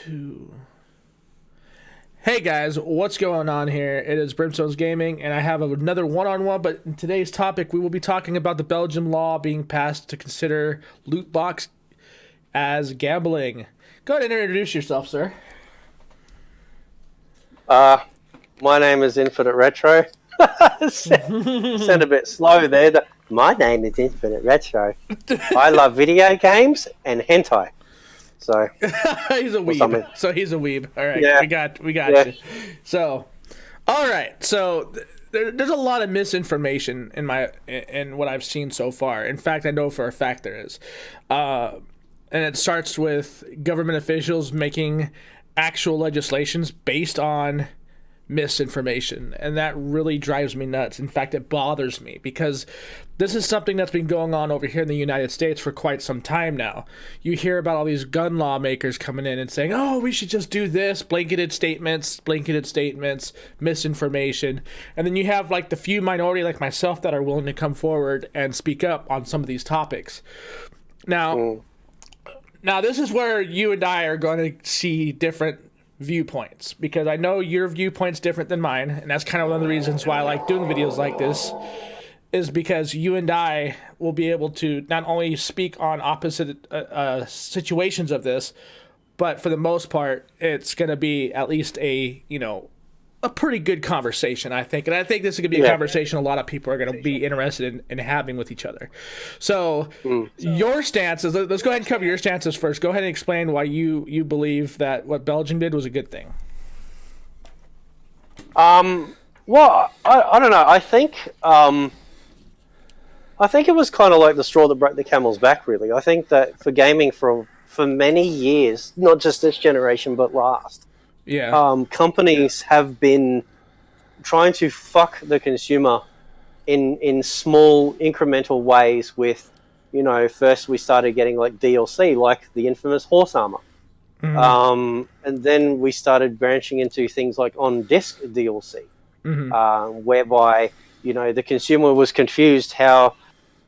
2. Hey guys, what's going on here? It is Brimstones Gaming, and I have another one-on-one, but in today's topic, we will be talking about the Belgium law being passed to consider loot box as gambling. Go ahead and introduce yourself, sir. My name is Infinite Retro. Sound a bit slow there. My name is Infinite Retro. I love video games and hentai. So he's a weeb. So he's a weeb. All right, yeah. we got you. So, all right. So there's a lot of misinformation in what I've seen so far. In fact, I know for a fact there is, and it starts with government officials making actual legislations based on misinformation, and that really drives me nuts. In fact, it bothers me because this is something that's been going on over here in the United States for quite some time now. You hear about all these gun lawmakers coming in and saying, oh, we should just do this, blanketed statements, misinformation, and then you have like the few minority like myself that are willing to come forward and speak up on some of these topics. Now this is where you and I are going to see different viewpoints, because I know your viewpoint's different than mine, and that's kind of one of the reasons why I like doing videos like this, is because you and I will be able to not only speak on opposite situations of this, but for the most part, it's going to be at least a pretty good conversation, I think. And I think this is going to be a conversation a lot of people are going to be interested in having with each other. So your stances, let's go ahead and cover your stances first. Go ahead and explain why you believe that what Belgium did was a good thing. Well, I don't know. I think it was kind of like the straw that broke the camel's back, really. I think that for gaming for many years, not just this generation, but last, companies have been trying to fuck the consumer in small incremental ways with, first we started getting like DLC, like the infamous horse armor. And then we started branching into things like on-disc DLC, whereby, the consumer was confused how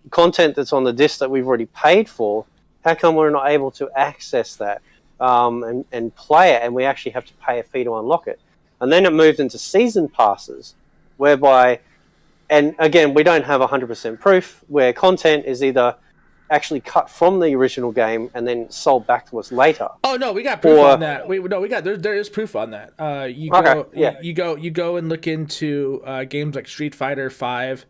content that's on the disc that we've already paid for, how come we're not able to access that? And play it, and we actually have to pay a fee to unlock it. And then it moved into season passes, whereby, and again, we don't have 100% proof, where content is either actually cut from the original game and then sold back to us later. Oh no, we got proof on that. There is proof on that. You go and look into games like Street Fighter 5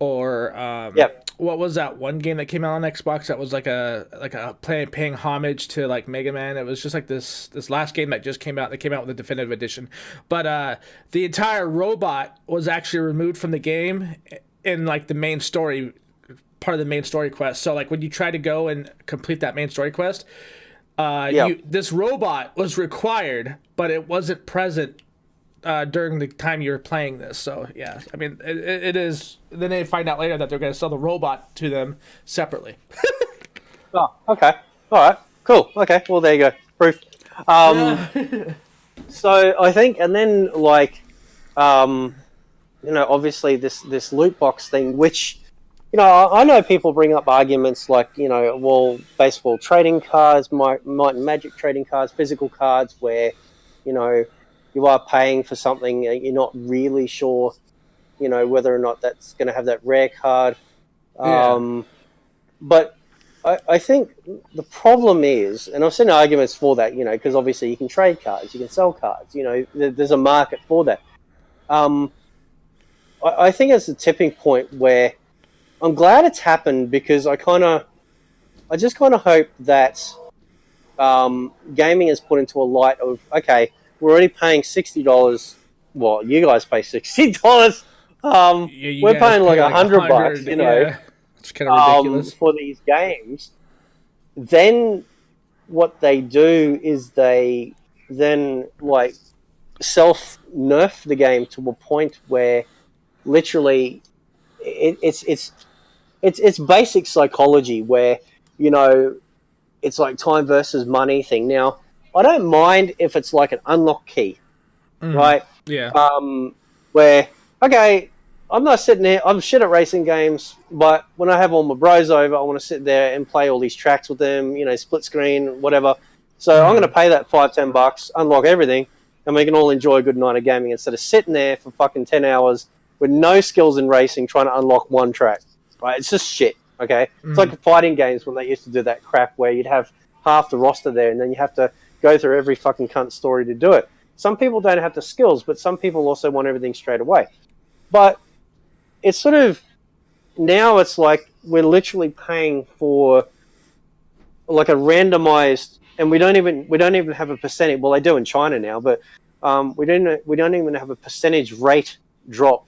or what was that one game that came out on Xbox that was like a paying homage to like Mega Man? It was just like this last game that just came out. They came out with a definitive edition, but the entire robot was actually removed from the game in like the main story part of the main story quest. So like when you try to go and complete that main story quest, this robot was required, but it wasn't present during the time you were playing this. So yeah, I mean it is. Then they find out later that they're going to sell the robot to them separately. Oh, okay, all right, cool. Okay, well there you go, proof. So I think, and then like, obviously this loot box thing, which I know people bring up arguments like baseball trading cards, Might and Magic trading cards, physical cards, where you are paying for something you're not really sure, whether or not that's going to have that rare card. But I think the problem is, and I've seen arguments for that, because obviously you can trade cards, you can sell cards, there's a market for that. I think it's a tipping point where I'm glad it's happened, because I just kind of hope that gaming is put into a light of, okay, we're already paying $60. Well, you guys pay $60. We're paying like $100, It's kind of ridiculous for these games. Then what they do is they then like self-nerf the game to a point where literally it's basic psychology where, it's like time versus money thing. Now, I don't mind if it's like an unlock key, right? Yeah. Where, okay, I'm not sitting here, I'm shit at racing games, but when I have all my bros over, I want to sit there and play all these tracks with them, split screen, whatever. So I'm going to pay that $5-10, unlock everything, and we can all enjoy a good night of gaming instead of sitting there for fucking 10 hours with no skills in racing trying to unlock one track. Right? It's just shit. Okay, it's like fighting games when they used to do that crap where you'd have half the roster there, and then you have to go through every fucking cunt story to do it. Some people don't have the skills, but some people also want everything straight away. But it's sort of now it's like we're literally paying for like a randomized, and we don't even have a percentage. Well, they do in China now, but we don't even have a percentage rate drop.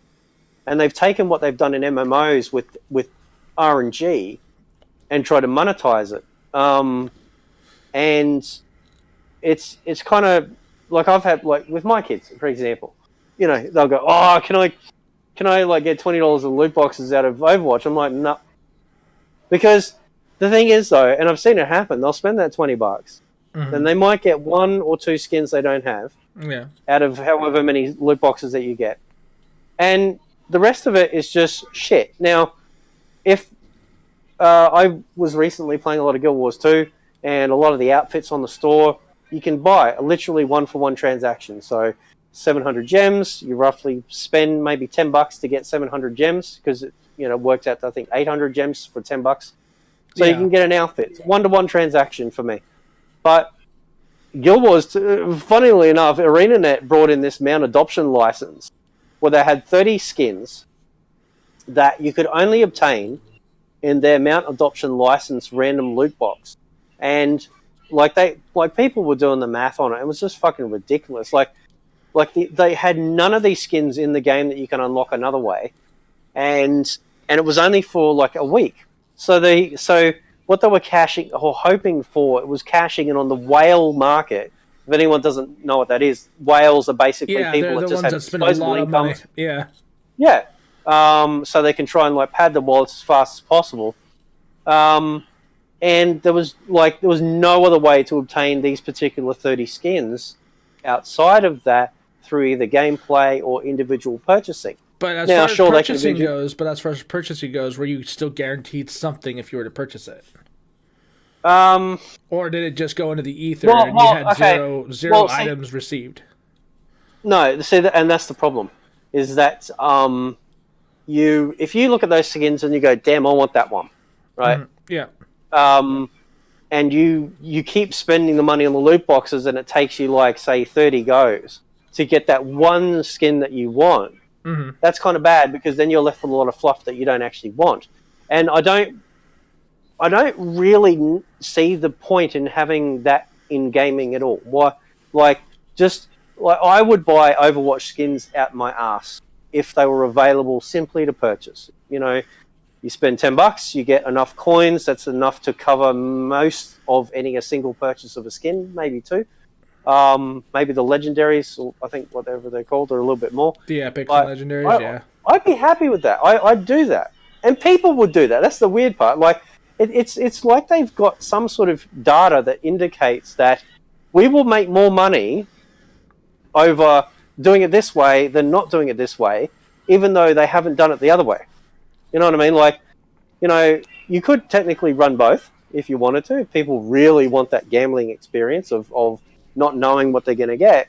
And they've taken what they've done in MMOs with RNG and try to monetize it. And it's kind of like I've had like with my kids, for example, you know, they'll go, oh, can I like get $20 in loot boxes out of Overwatch? I'm like, no, because the thing is though, and I've seen it happen, they'll spend that $20, and they might get 1 or 2 skins they don't have, out of however many loot boxes that you get, and the rest of it is just shit. Now, if I was recently playing a lot of Guild Wars 2, and a lot of the outfits on the store, you can buy a literally 1-for-1 transaction. So 700 gems, you roughly spend maybe $10 to get 700 gems, because it works out to, I think, 800 gems for $10. So you can get an outfit. It's 1-to-1 transaction for me. But Guild Wars, funnily enough, ArenaNet brought in this mount adoption license where they had 30 skins that you could only obtain in their mount adoption license random loot box. And people were doing the math on it. It was just fucking ridiculous. They had none of these skins in the game that you can unlock another way, and it was only for like a week. So what they were cashing or hoping for, it was cashing in on the whale market. If anyone doesn't know what that is, whales are basically people that just have disposable incomes. Yeah. So they can try and like pad the wallets as fast as possible. And there was no other way to obtain these particular 30 skins outside of that through either gameplay or individual purchasing. But as far as purchasing goes, were you still guaranteed something if you were to purchase it? Or did it just go into the ether and you had zero items received? No, see, and that's the problem, is that if you look at those skins and you go, damn, I want that one, right? Yeah. And you keep spending the money on the loot boxes, and it takes you like, say, 30 goes to get that one skin that you want. That's kind of bad, because then you're left with a lot of fluff that you don't actually want. And I don't really see the point in having that in gaming at all. Why? I would buy Overwatch skins out my ass if they were available simply to purchase. You spend $10, you get enough coins. That's enough to cover most of a single purchase of a skin, maybe 2. Maybe the legendaries, or I think whatever they're called, are a little bit more. The epics and legendaries, yeah. I'd be happy with that. I'd do that, and people would do that. That's the weird part. Like, it's like they've got some sort of data that indicates that we will make more money over doing it this way than not doing it this way, even though they haven't done it the other way. You know what I mean? You could technically run both if you wanted to. If people really want that gambling experience of not knowing what they're going to get.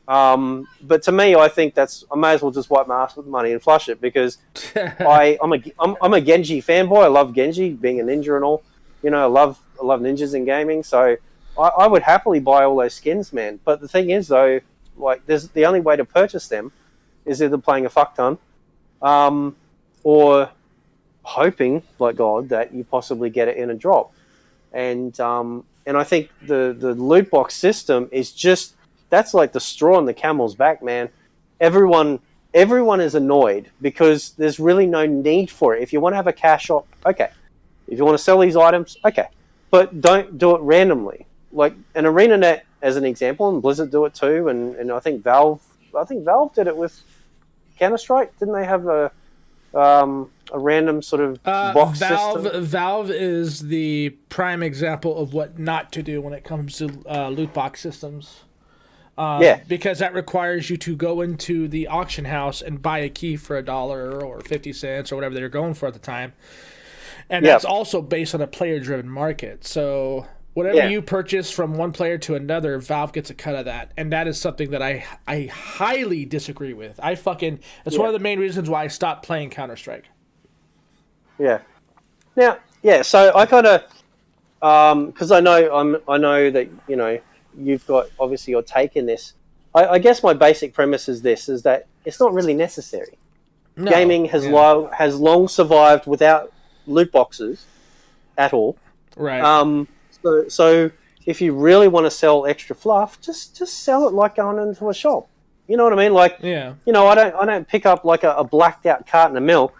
But to me, I think I may as well just wipe my ass with money and flush it, because I'm a Genji fanboy. I love Genji, being a ninja and all. I love ninjas in gaming. So I would happily buy all those skins, man. But the thing is, though, the only way to purchase them is either playing a fuck ton, or hoping, like God, that you possibly get it in a drop. And I think the loot box system is just, that's like the straw on the camel's back, man. Everyone is annoyed because there's really no need for it. If you want to have a cash shop, okay. If you want to sell these items, okay. But don't do it randomly. Like an ArenaNet, as an example, and Blizzard do it too, and I think Valve did it with Counter-Strike. Didn't they have a random sort of box system? Valve is the prime example of what not to do when it comes to loot box systems. Because that requires you to go into the auction house and buy a key for $1 or 50 cents or whatever they're going for at the time. And that's also based on a player-driven market. So whatever you purchase from one player to another, Valve gets a cut of that, and that is something that I highly disagree with. It's one of the main reasons why I stopped playing Counter-Strike. Yeah. Now, so I kind of, because I know that you've got obviously your take in this. I guess my basic premise is that it's not really necessary. No, gaming has long survived without loot boxes at all. Right. So if you really want to sell extra fluff, just sell it like going into a shop. You know what I mean? Like, I don't pick up like a blacked out carton of milk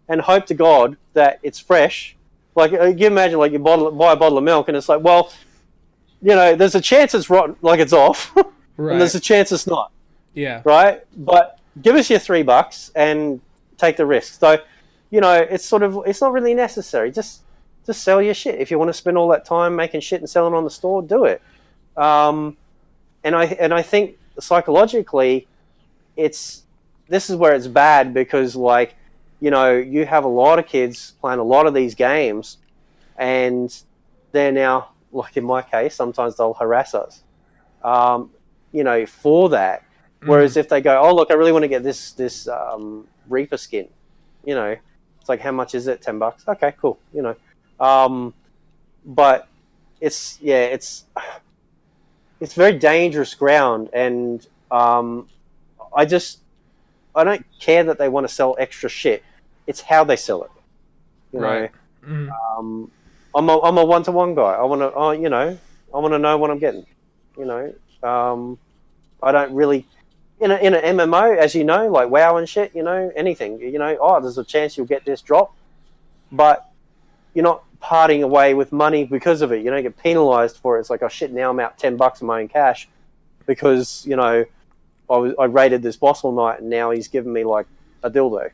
and hope to God that it's fresh. Like, you imagine like you buy a bottle of milk and it's like, well, there's a chance it's rotten, like it's off, right. And there's a chance it's not. Yeah. Right. But give us your $3 and take the risk. So, it's not really necessary. Just sell your shit. If you want to spend all that time making shit and selling on the store, do it. And I think psychologically, this is where it's bad because like, you have a lot of kids playing a lot of these games, and they're now, like in my case, sometimes they'll harass us, for that. Whereas if they go, oh look, I really want to get this Reaper skin, it's like, how much is it? $10? Okay, cool. But it's very dangerous ground, and I don't care that they want to sell extra shit. It's how they sell it. Right. I'm a one-to-one guy. I want to know what I'm getting. I don't really in an MMO, as you know, like WoW and shit. Anything. There's a chance you'll get this drop, but you're not parting away with money because of it. You don't get penalized for it. It's like, oh shit, now I'm out $10 of my own cash because I raided this boss all night and now he's given me like a dildo.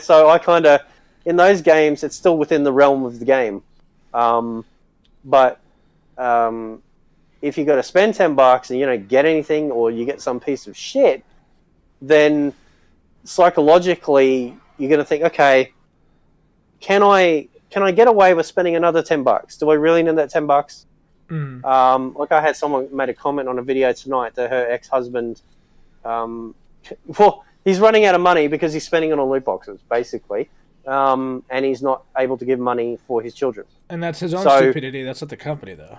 So I kind of, in those games, it's still within the realm of the game. But if you got to spend $10 and you don't get anything, or you get some piece of shit, then psychologically you're going to think, okay, can I get away with spending another $10? Do I really need that $10? Like I had someone made a comment on a video tonight that her ex-husband, he's running out of money because he's spending it on loot boxes, basically, and he's not able to give money for his children. And that's his own stupidity. That's not the company, though.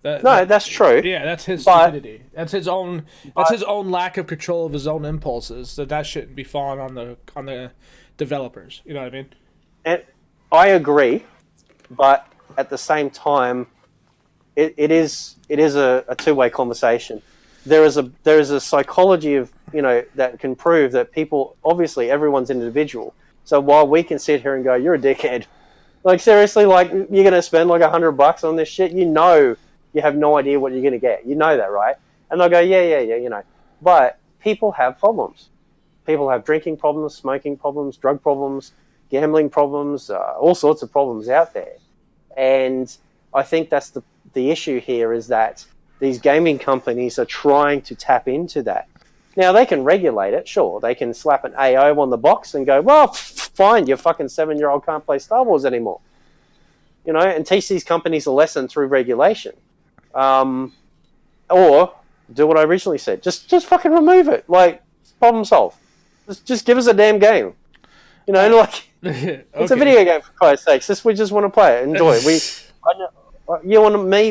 That's true. Yeah, that's his stupidity. That's his own. That's his own lack of control of his own impulses. That shouldn't be falling on the developers. You know what I mean? And I agree, but at the same time, it is a two-way conversation. There is a psychology of that can prove that people, obviously everyone's individual. So while we can sit here and go, you're a dickhead, like seriously, like you're gonna spend like $100 on this shit, you have no idea what you're gonna get. You know that, right? And they'll go, yeah. But people have problems. People have drinking problems, smoking problems, drug problems, gambling problems, all sorts of problems out there. And I think that's the issue here, is that these gaming companies are trying to tap into that. Now, they can regulate it, sure. They can slap an AO on the box and go, well, fine, your fucking 7-year-old can't play Star Wars anymore. And teach these companies a lesson through regulation. Or do what I originally said. Just fucking remove it. Like, problem solved. Just give us a damn game. Like, okay. It's a video game, for Christ's sakes. We just want to play it, enjoy it.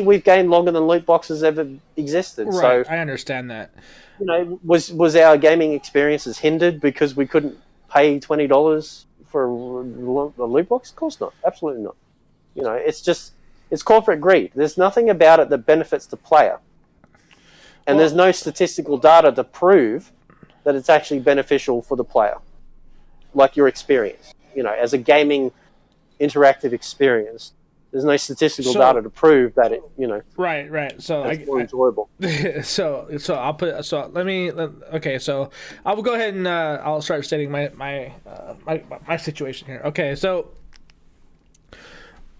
We've gamed longer than loot boxes ever existed. Right, so I understand that. Was our gaming experiences hindered because we couldn't pay $20 for a loot box? Of course not. Absolutely not. It's corporate greed. There's nothing about it that benefits the player. And there's no statistical data to prove that it's actually beneficial for the player. Like your experience, as a gaming interactive experience. There's no statistical data to prove that it, Right. So it's more enjoyable. So I'll put. So okay. So I will go ahead and I'll start stating my situation here. Okay. So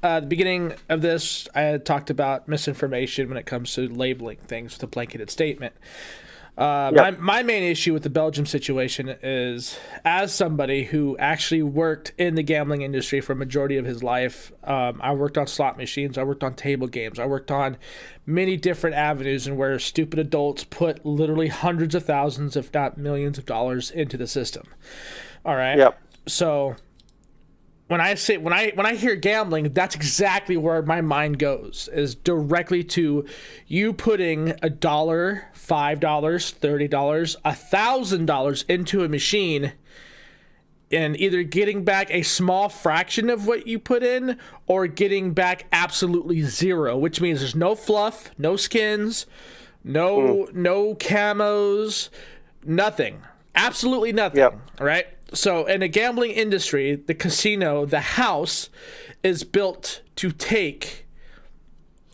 at the beginning of this, I had talked about misinformation when it comes to labeling things with a blanketed statement. My main issue with the Belgium situation is, as somebody who actually worked in the gambling industry for a majority of his life, I worked on slot machines, I worked on table games, I worked on many different avenues and where stupid adults put literally hundreds of thousands, if not millions of dollars into the system. All right. Yep. So when I hear gambling, that's exactly where my mind goes, is directly to you putting $1, $5, $30, $1,000 into a machine and either getting back a small fraction of what you put in or getting back absolutely zero, which means there's no fluff, no skins, no camos, nothing. Absolutely nothing. Yep. Right? So in the gambling industry, the casino, the house, is built to take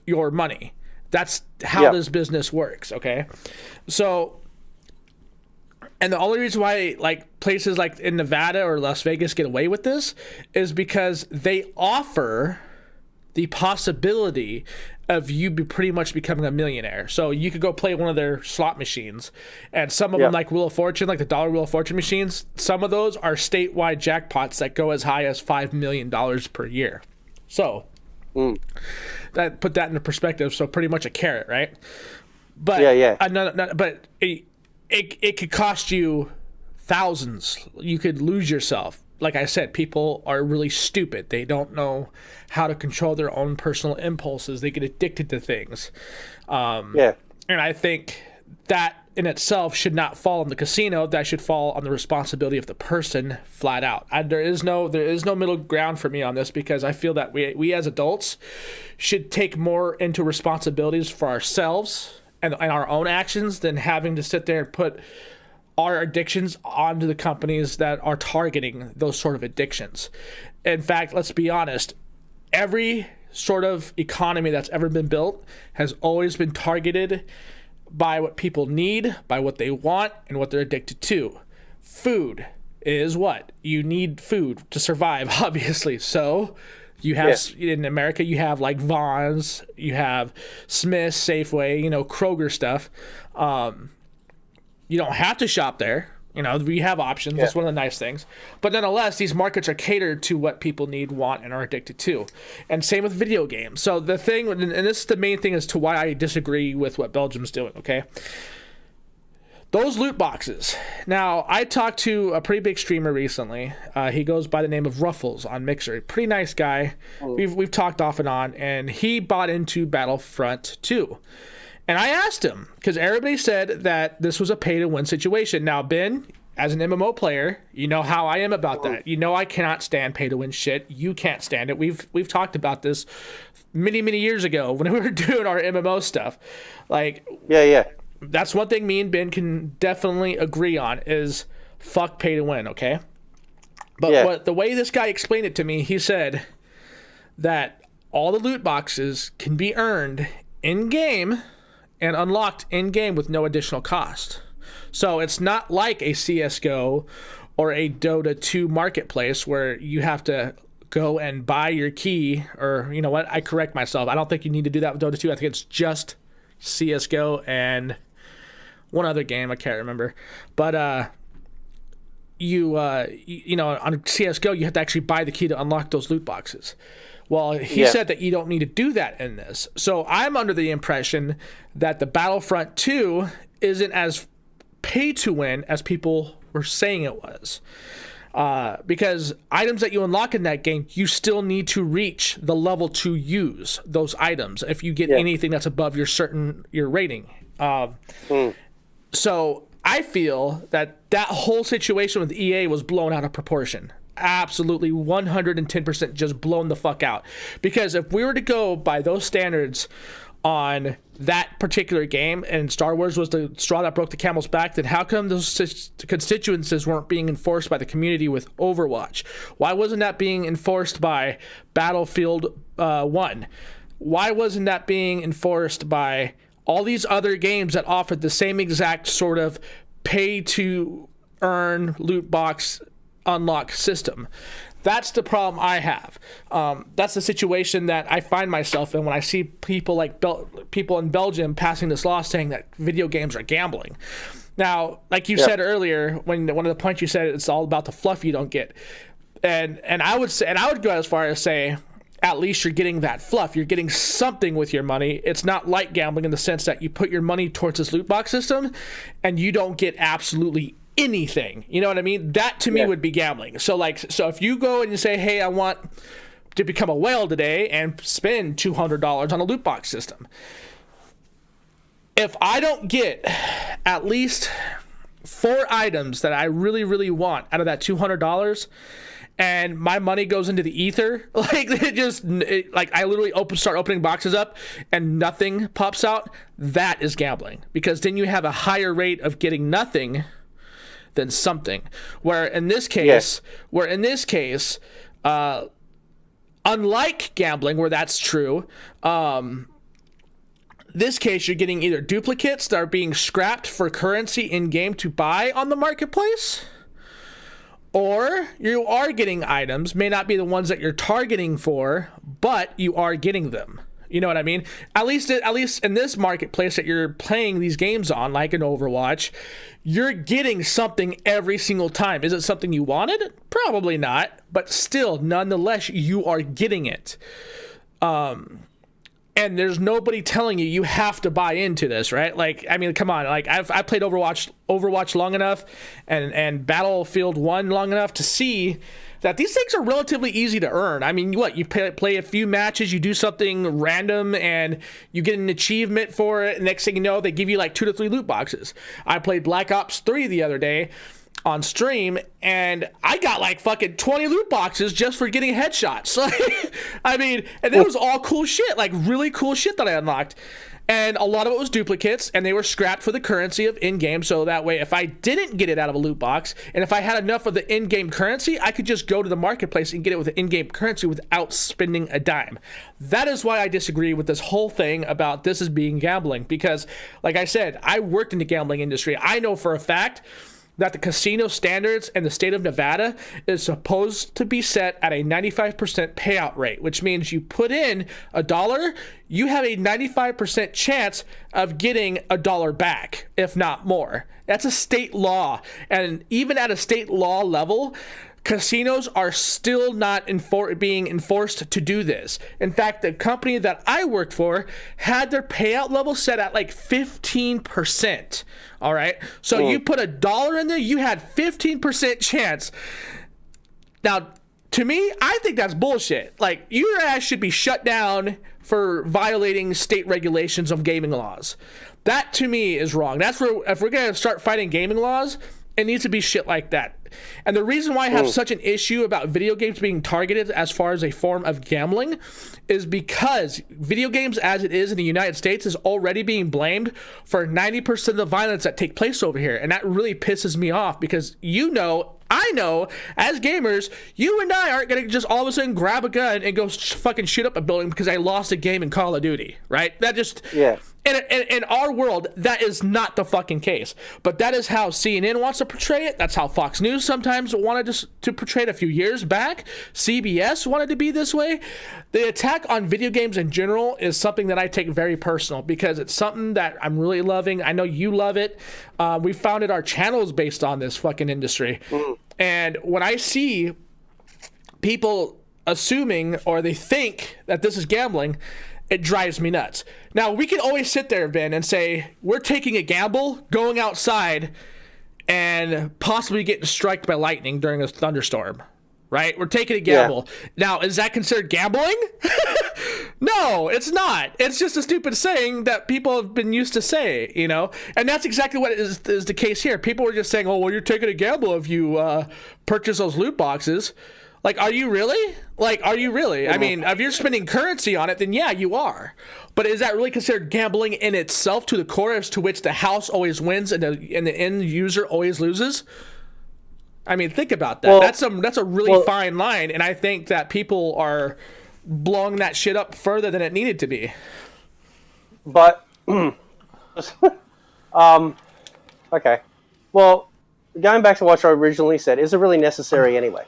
your money. That's how this business works, okay? So, and the only reason why like places like in Nevada or Las Vegas get away with this is because they offer the possibility of you pretty much becoming a millionaire. So you could go play one of their slot machines, and some of them, like Wheel of Fortune, like the dollar Wheel of Fortune machines, some of those are statewide jackpots that go as high as $5 million per year. So that put that into perspective. So pretty much a carrot, right? But but it could cost you thousands. You could lose yourself. Like I said, people are really stupid. They don't know how to control their own personal impulses. They get addicted to things. And I think that in itself should not fall on the casino. That should fall on the responsibility of the person, flat out. There is no middle ground for me on this, because I feel that we as adults should take more into responsibilities for ourselves and our own actions than having to sit there and put our addictions onto the companies that are targeting those sort of addictions. In fact, let's be honest, every sort of economy that's ever been built has always been targeted by what people need, by what they want, and what they're addicted to. Food is what? You need food to survive, obviously. So you have, in America, you have like Vons, you have Smith's, Safeway, Kroger stuff. You don't have to shop there. We have options. That's one of the nice things. But nonetheless, these markets are catered to what people need, want, and are addicted to. And same with video games. So the thing, and this is the main thing as to why I disagree with what Belgium's doing, okay? Those loot boxes. Now, I talked to a pretty big streamer recently. He goes by the name of Ruffles on Mixer. Pretty nice guy. We've talked off and on, and he bought into Battlefront 2. And I asked him, because everybody said that this was a pay-to-win situation. Now, Ben, as an MMO player, you know how I am about that. I cannot stand pay-to-win shit. You can't stand it. We've talked about this many, many years ago when we were doing our MMO stuff. That's one thing me and Ben can definitely agree on is fuck pay-to-win, okay? But the way this guy explained it to me, he said that all the loot boxes can be earned in-game and unlocked in-game with no additional cost. So it's not like a CSGO or a Dota 2 marketplace where you have to go and buy your key, or, you know what, I correct myself. I don't think you need to do that with Dota 2. I think it's just CSGO and one other game. I can't remember. But, on CSGO, you have to actually buy the key to unlock those loot boxes. Well, he said that you don't need to do that in this. So I'm under the impression that the Battlefront 2 isn't as pay to win as people were saying it was. Because items that you unlock in that game, you still need to reach the level to use those items if you get anything that's above your rating. So I feel that whole situation with EA was blown out of proportion. Absolutely 110% just blown the fuck out. Because if we were to go by those standards on that particular game, and Star Wars was the straw that broke the camel's back, then how come those constituencies weren't being enforced by the community with Overwatch? Why wasn't that being enforced by Battlefield 1? Why wasn't that being enforced by all these other games that offered the same exact sort of pay to earn loot box unlock system? That's the problem I have. That's the situation that I find myself in when I see people like people in Belgium passing this law saying that video games are gambling. Now, like you said earlier, when one of the points you said, it's all about the fluff you don't get. And I would say, and I would go as far as say, at least you're getting that fluff. You're getting something with your money. It's not like gambling in the sense that you put your money towards this loot box system and you don't get absolutely anything. You know what I mean? That to me would be gambling. So if you go and you say, hey, I want to become a whale today and spend $200 on a loot box system. If I don't get at least 4 items that I really, really want out of that $200, and my money goes into the ether, like I literally start opening boxes up and nothing pops out, that is gambling, because then you have a higher rate of getting nothing than something. Where in this case, unlike gambling, where that's true, this case you're getting either duplicates that are being scrapped for currency in game to buy on the marketplace, or you are getting items, may not be the ones that you're targeting for, but you are getting them. You know what I mean? At least in this marketplace that you're playing these games on, like in Overwatch, you're getting something every single time. Is it something you wanted? Probably not, but still, nonetheless, you are getting it. And there's nobody telling you have to buy into this, right? Like, I mean, come on. Like, I played Overwatch long enough and Battlefield 1 long enough to see that these things are relatively easy to earn. I mean, you play a few matches, you do something random, and you get an achievement for it. And next thing you know, they give you like 2 to 3 loot boxes. I played Black Ops 3 the other day on stream, and I got like fucking 20 loot boxes just for getting headshots. Like, I mean, and it was all cool shit, like really cool shit that I unlocked. And a lot of it was duplicates, and they were scrapped for the currency of in-game, so that way if I didn't get it out of a loot box, and if I had enough of the in-game currency, I could just go to the marketplace and get it with the in-game currency without spending a dime. That is why I disagree with this whole thing about this as being gambling, because, like I said, I worked in the gambling industry. I know for a fact that the casino standards in the state of Nevada is supposed to be set at a 95% payout rate, which means you put in $1, you have a 95% chance of getting $1 back, if not more. That's a state law. And even at a state law level, casinos are still not being enforced to do this. In fact, the company that I worked for had their payout level set at like 15%. All right. So you put $1 in there, you had 15% chance. Now, to me, I think that's bullshit. Like, your ass should be shut down for violating state regulations of gaming laws. That, to me, is wrong. That's where, if we're going to start fighting gaming laws, it needs to be shit like that. And the reason why I have such an issue about video games being targeted as far as a form of gambling is because video games as it is in the United States is already being blamed for 90% of the violence that take place over here. And that really pisses me off because I know, as gamers, you and I aren't going to just all of a sudden grab a gun and go fucking shoot up a building because I lost a game in Call of Duty, right? That just... Yeah. In our world, that is not the fucking case. But that is how CNN wants to portray it. That's how Fox News sometimes wanted to portray it a few years back. CBS wanted to be this way. The attack on video games in general is something that I take very personal because it's something that I'm really loving. I know you love it. We founded our channels based on this fucking industry. And when I see people assuming or they think that this is gambling, it drives me nuts. Now, we can always sit there, Ben, and say, we're taking a gamble, going outside, and possibly getting struck by lightning during a thunderstorm, right? We're taking a gamble. Yeah. Now, is that considered gambling? No, it's not. It's just a stupid saying that people have been used to say, you know? And that's exactly what is the case here. People were just saying, oh, well, you're taking a gamble if you purchase those loot boxes. Like, are you really? I mean, if you're spending currency on it, then yeah, you are. But is that really considered gambling in itself to the core as to which the house always wins and the end user always loses? I mean, think about that. Well, that's a really fine line, and I think that people are blowing that shit up further than it needed to be. But, okay. Well, going back to what I originally said, is it really necessary anyway?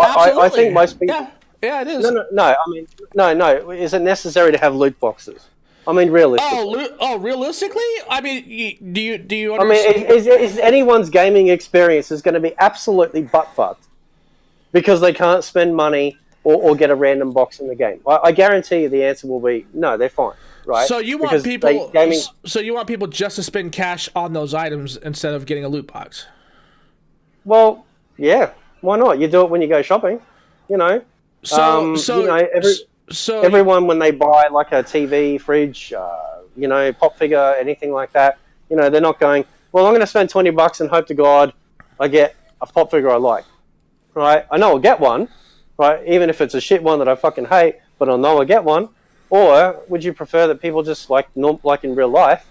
I think most people. Yeah, it is. No. I mean, no. Is it necessary to have loot boxes? I mean, realistically. Realistically? I mean, do you understand? I mean, is anyone's gaming experience is going to be absolutely butt-fucked because they can't spend money or get a random box in the game? I guarantee you the answer will be no, they're fine, right? So you want So you want people just to spend cash on those items instead of getting a loot box? Well, yeah. Why not? You do it when you go shopping, you know. Everyone when they buy like a TV, fridge, pop figure, anything like that, they're not going, well, I'm going to spend $20 and hope to God I get a pop figure I like, right? I know I'll get one, right? Even if it's a shit one that I fucking hate, but I'll know I'll get one. Or would you prefer that people just like in real life,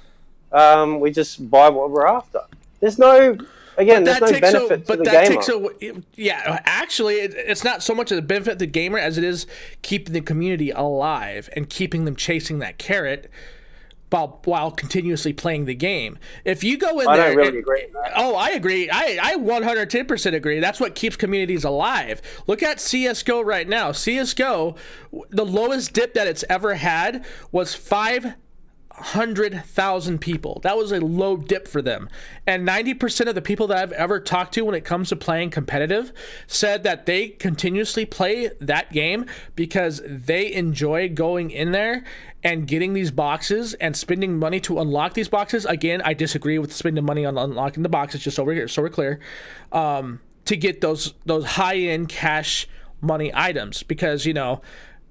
we just buy what we're after? There's no benefit to the gamer. Actually, it's not so much of the benefit to the gamer as it is keeping the community alive and keeping them chasing that carrot while continuously playing the game. If you go in there... I don't really agree with that. Oh, I agree. I 110% agree. That's what keeps communities alive. Look at CSGO right now. CSGO, the lowest dip that it's ever had was 500,000 people. That was a low dip for them. And 90% of the people that I've ever talked to when it comes to playing competitive said that they continuously play that game because they enjoy going in there and getting these boxes and spending money to unlock these boxes. Again, I disagree with spending money on unlocking the boxes, just so we're clear, to get those high-end cash money items because,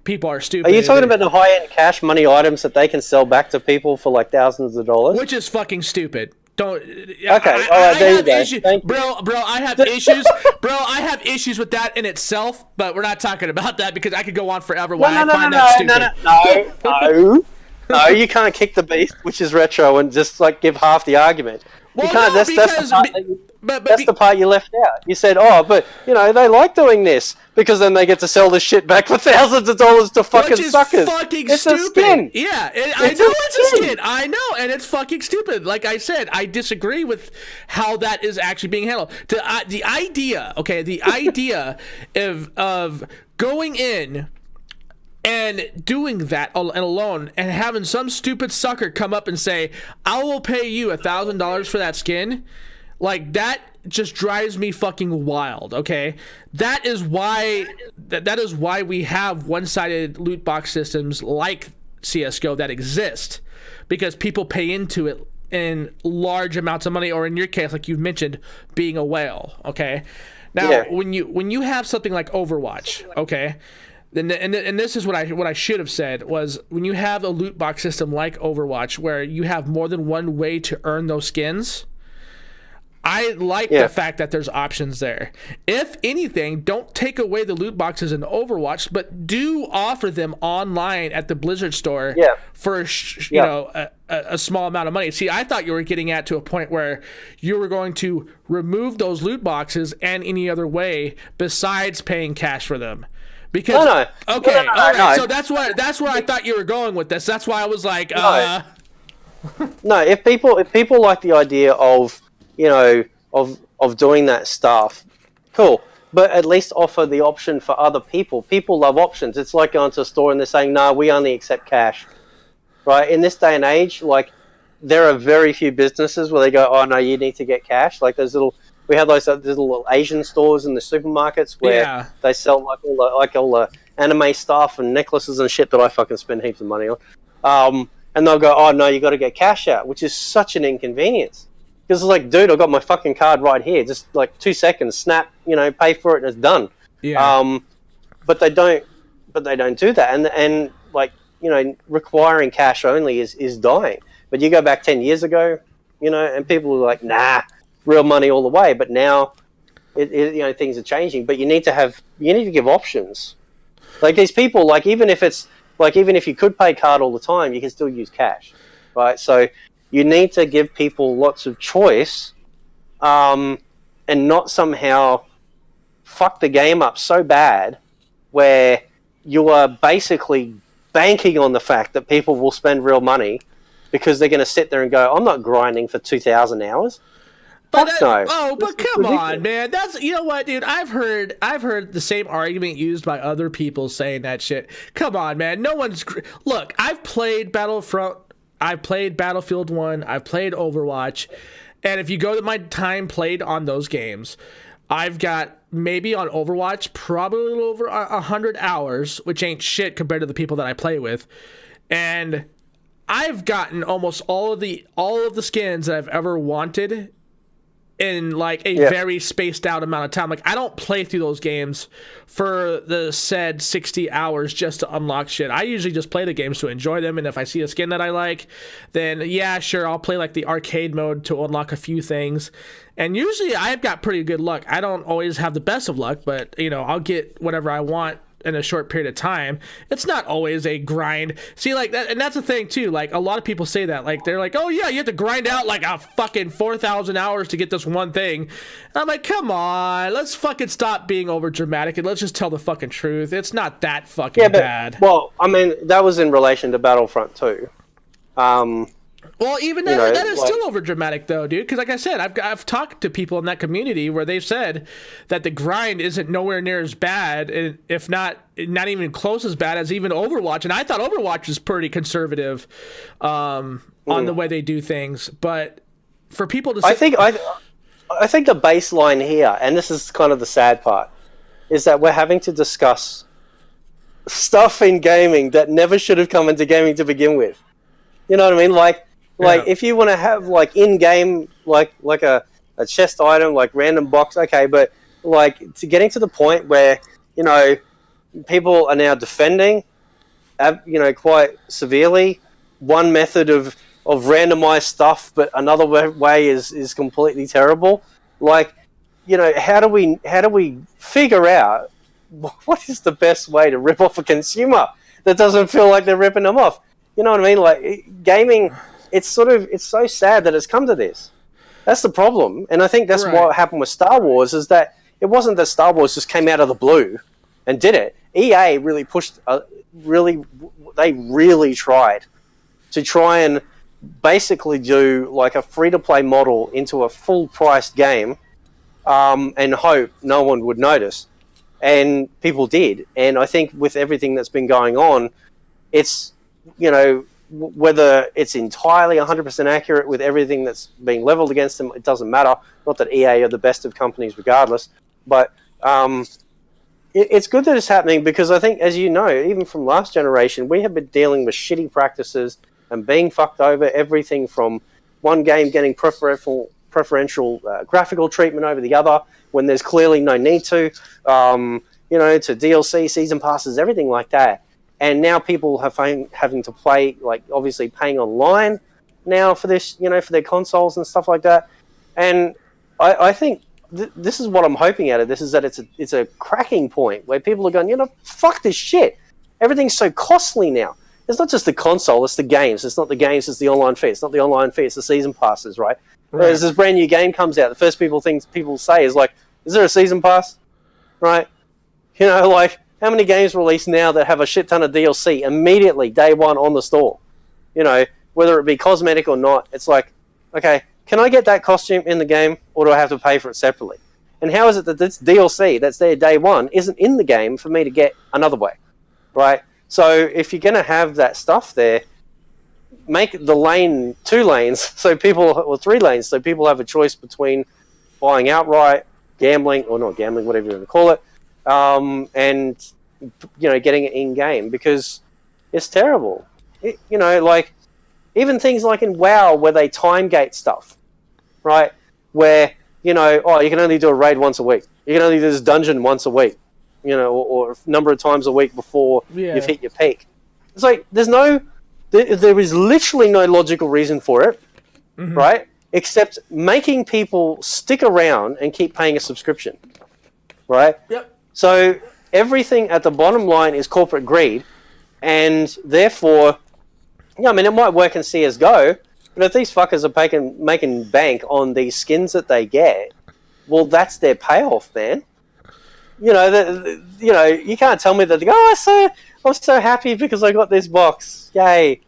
people are stupid. Are you talking about the high-end cash money items that they can sell back to people for like thousands of dollars? Which is fucking stupid. Don't. Okay, all right, there you go. Bro, I have issues. Bro, I have issues with that in itself, but we're not talking about that because I could go on forever why I find that stupid. No, you can't kick the beast, which is retro, and just like give half the argument. Well, you can't. No, that's the part you left out. You said, "Oh, but they like doing this because then they get to sell this shit back for thousands of dollars to fucking suckers." Fucking it's stupid. A skin. Yeah, I know it's a skin. I know, and it's fucking stupid. Like I said, I disagree with how that is actually being handled. The idea of going in and doing that alone and having some stupid sucker come up and say, I will pay you $1,000 for that skin, like that just drives me fucking wild. Okay, that is why we have one-sided loot box systems like CSGO that exist, because people pay into it in large amounts of money, or in your case, like you mentioned, being a whale. Okay, now when you have something like Overwatch, okay, and this is what I should have said was, when you have a loot box system like Overwatch where you have more than one way to earn those skins, I like the fact that there's options there. If anything, don't take away the loot boxes in Overwatch, but do offer them online at the Blizzard store for a small amount of money. See, I thought you were getting at to a point where you were going to remove those loot boxes and any other way besides paying cash for them. Because all right. So that's where I thought you were going with this. That's why I was like, No, if people like the idea of of doing that stuff, cool. But at least offer the option for other people. People love options. It's like going to a store and they're saying, "No, we only accept cash." Right? In this day and age, like, there are very few businesses where they go, "Oh no, you need to get cash." Like we have those little Asian stores in the supermarkets where they sell like all the anime stuff and necklaces and shit that I fucking spend heaps of money on. And they'll go, "Oh no, you got to get cash out," which is such an inconvenience. Because it's like, dude, I got my fucking card right here. Just like 2 seconds, snap, pay for it and it's done. Yeah. But they don't do that, and like requiring cash only is dying. But you go back 10 years ago, and people were like, nah, real money all the way. But now, things are changing. But you need to give options. Like these people, like even if you could pay card all the time, you can still use cash, right? So you need to give people lots of choice, and not somehow fuck the game up so bad where you are basically banking on the fact that people will spend real money because they're going to sit there and go, I'm not grinding for 2,000 hours. But come on, man. That's, you know what, dude? I've heard the same argument used by other people saying that shit. Come on, man. No one's look. I've played Battlefront. I've played Battlefield 1. I've played Overwatch, and if you go to my time played on those games, I've got maybe on Overwatch probably a little over 100 hours, which ain't shit compared to the people that I play with, and I've gotten almost all of the skins that I've ever wanted in like a very spaced out amount of time. Like, I don't play through those games for the said 60 hours just to unlock shit. I usually just play the games to enjoy them, and if I see a skin that I like, then yeah, sure, I'll play like the arcade mode to unlock a few things. And usually I've got pretty good luck. I don't always have the best of luck, but you know, I'll get whatever I want in a short period of time. It's not always a grind. See, like that, and that's the thing too. Like, a lot of people say that, like, they're like, oh yeah, you have to grind out like a fucking 4,000 hours to get this one thing. And I'm like, come on, let's fucking stop being over dramatic and let's just tell the fucking truth. It's not that fucking bad. Well, I mean, that was in relation to Battlefront 2. Well, even that is still over dramatic though, dude. Because like I said, I've talked to people in that community where they've said that the grind isn't nowhere near as bad, if not even close as bad as even Overwatch. And I thought Overwatch was pretty conservative on the way they do things. But for people to say, I think the baseline here, and this is kind of the sad part, is that we're having to discuss stuff in gaming that never should have come into gaming to begin with. You know what I mean? Like if you want to have like in-game like a chest item, like random box, okay, but like to getting to the point where, you know, people are now defending, you know, quite severely. One method of randomized stuff, but another way is completely terrible. Like, you know, how do we figure out what is the best way to rip off a consumer that doesn't feel like they're ripping them off? You know what I mean? Like, gaming, it's so sad that it's come to this. That's the problem. And I think that's what happened with Star Wars, is that it wasn't that Star Wars just came out of the blue and did it. EA really pushed, they really tried to try and basically do like a free-to-play model into a full-priced game, and hope no one would notice. And people did. And I think with everything that's been going on, it's, you know, whether it's entirely 100% accurate with everything that's being leveled against them, it doesn't matter. Not that EA are the best of companies regardless, but it's good that it's happening, because I think, as you know, even from last generation, we have been dealing with shitty practices and being fucked over, everything from one game getting preferential graphical treatment over the other when there's clearly no need to, you know, to DLC, season passes, everything like that. And now people have having to play, like, obviously paying online now for this, you know, for their consoles and stuff like that. And I think this is what I'm hoping out of this, is that it's a cracking point where people are going, you know, fuck this shit. Everything's so costly now. It's not just the console, it's the games. It's not the games, it's the online fee. It's not the online fee, it's the season passes, right? As this brand new game comes out, the first things people say is like, is there a season pass? Right? You know, like, how many games release now that have a shit ton of DLC immediately, day one, on the store? You know, whether it be cosmetic or not, it's like, okay, can I get that costume in the game, or do I have to pay for it separately? And how is it that this DLC that's there day one isn't in the game for me to get another way, right? So if you're going to have that stuff there, make the lane 2 lanes, so people, or 3 lanes, so people have a choice between buying outright, gambling, or not gambling, whatever you want to call it, and, you know, getting it in game, because it's terrible. You know, like, even things like in WoW where they time gate stuff, right? Where, you know, oh, you can only do a raid once a week. You can only do this dungeon once a week, you know, or a number of times a week before you've hit your peak. It's like, there is literally no logical reason for it, right? Except making people stick around and keep paying a subscription, right? Yep. So everything at the bottom line is corporate greed, and therefore, yeah, I mean, it might work in CSGO, but if these fuckers are making bank on these skins that they get, well, that's their payoff, man. You know, you can't tell me that they go, oh, I'm so happy because I got this box, yay.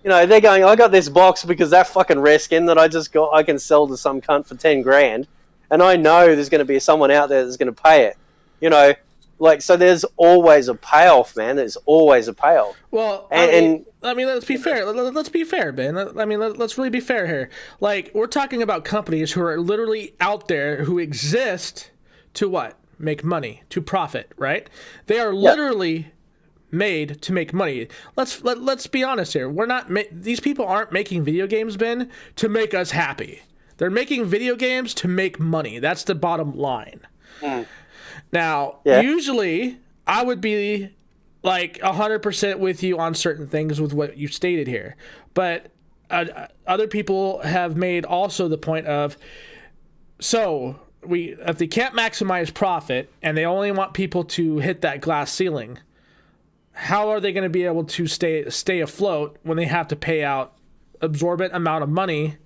You know, they're going, I got this box because that fucking rare skin that I just got, I can sell to some cunt for 10 grand. And I know there's going to be someone out there that's going to pay it. You know, like, so there's always a payoff, man. There's always a payoff. Well, I mean, let's be fair. Let's be fair, Ben. I mean, let's really be fair here. Like, we're talking about companies who are literally out there who exist to what? Make money, to profit, right? They are literally made to make money. Let's be honest here. We're not these people aren't making video games, Ben, to make us happy. They're making video games to make money. That's the bottom line. Now, usually I would be like 100% with you on certain things with what you stated here, but other people have made also the point of, so if they can't maximize profit and they only want people to hit that glass ceiling, how are they going to be able to stay afloat when they have to pay out absorbent amount of money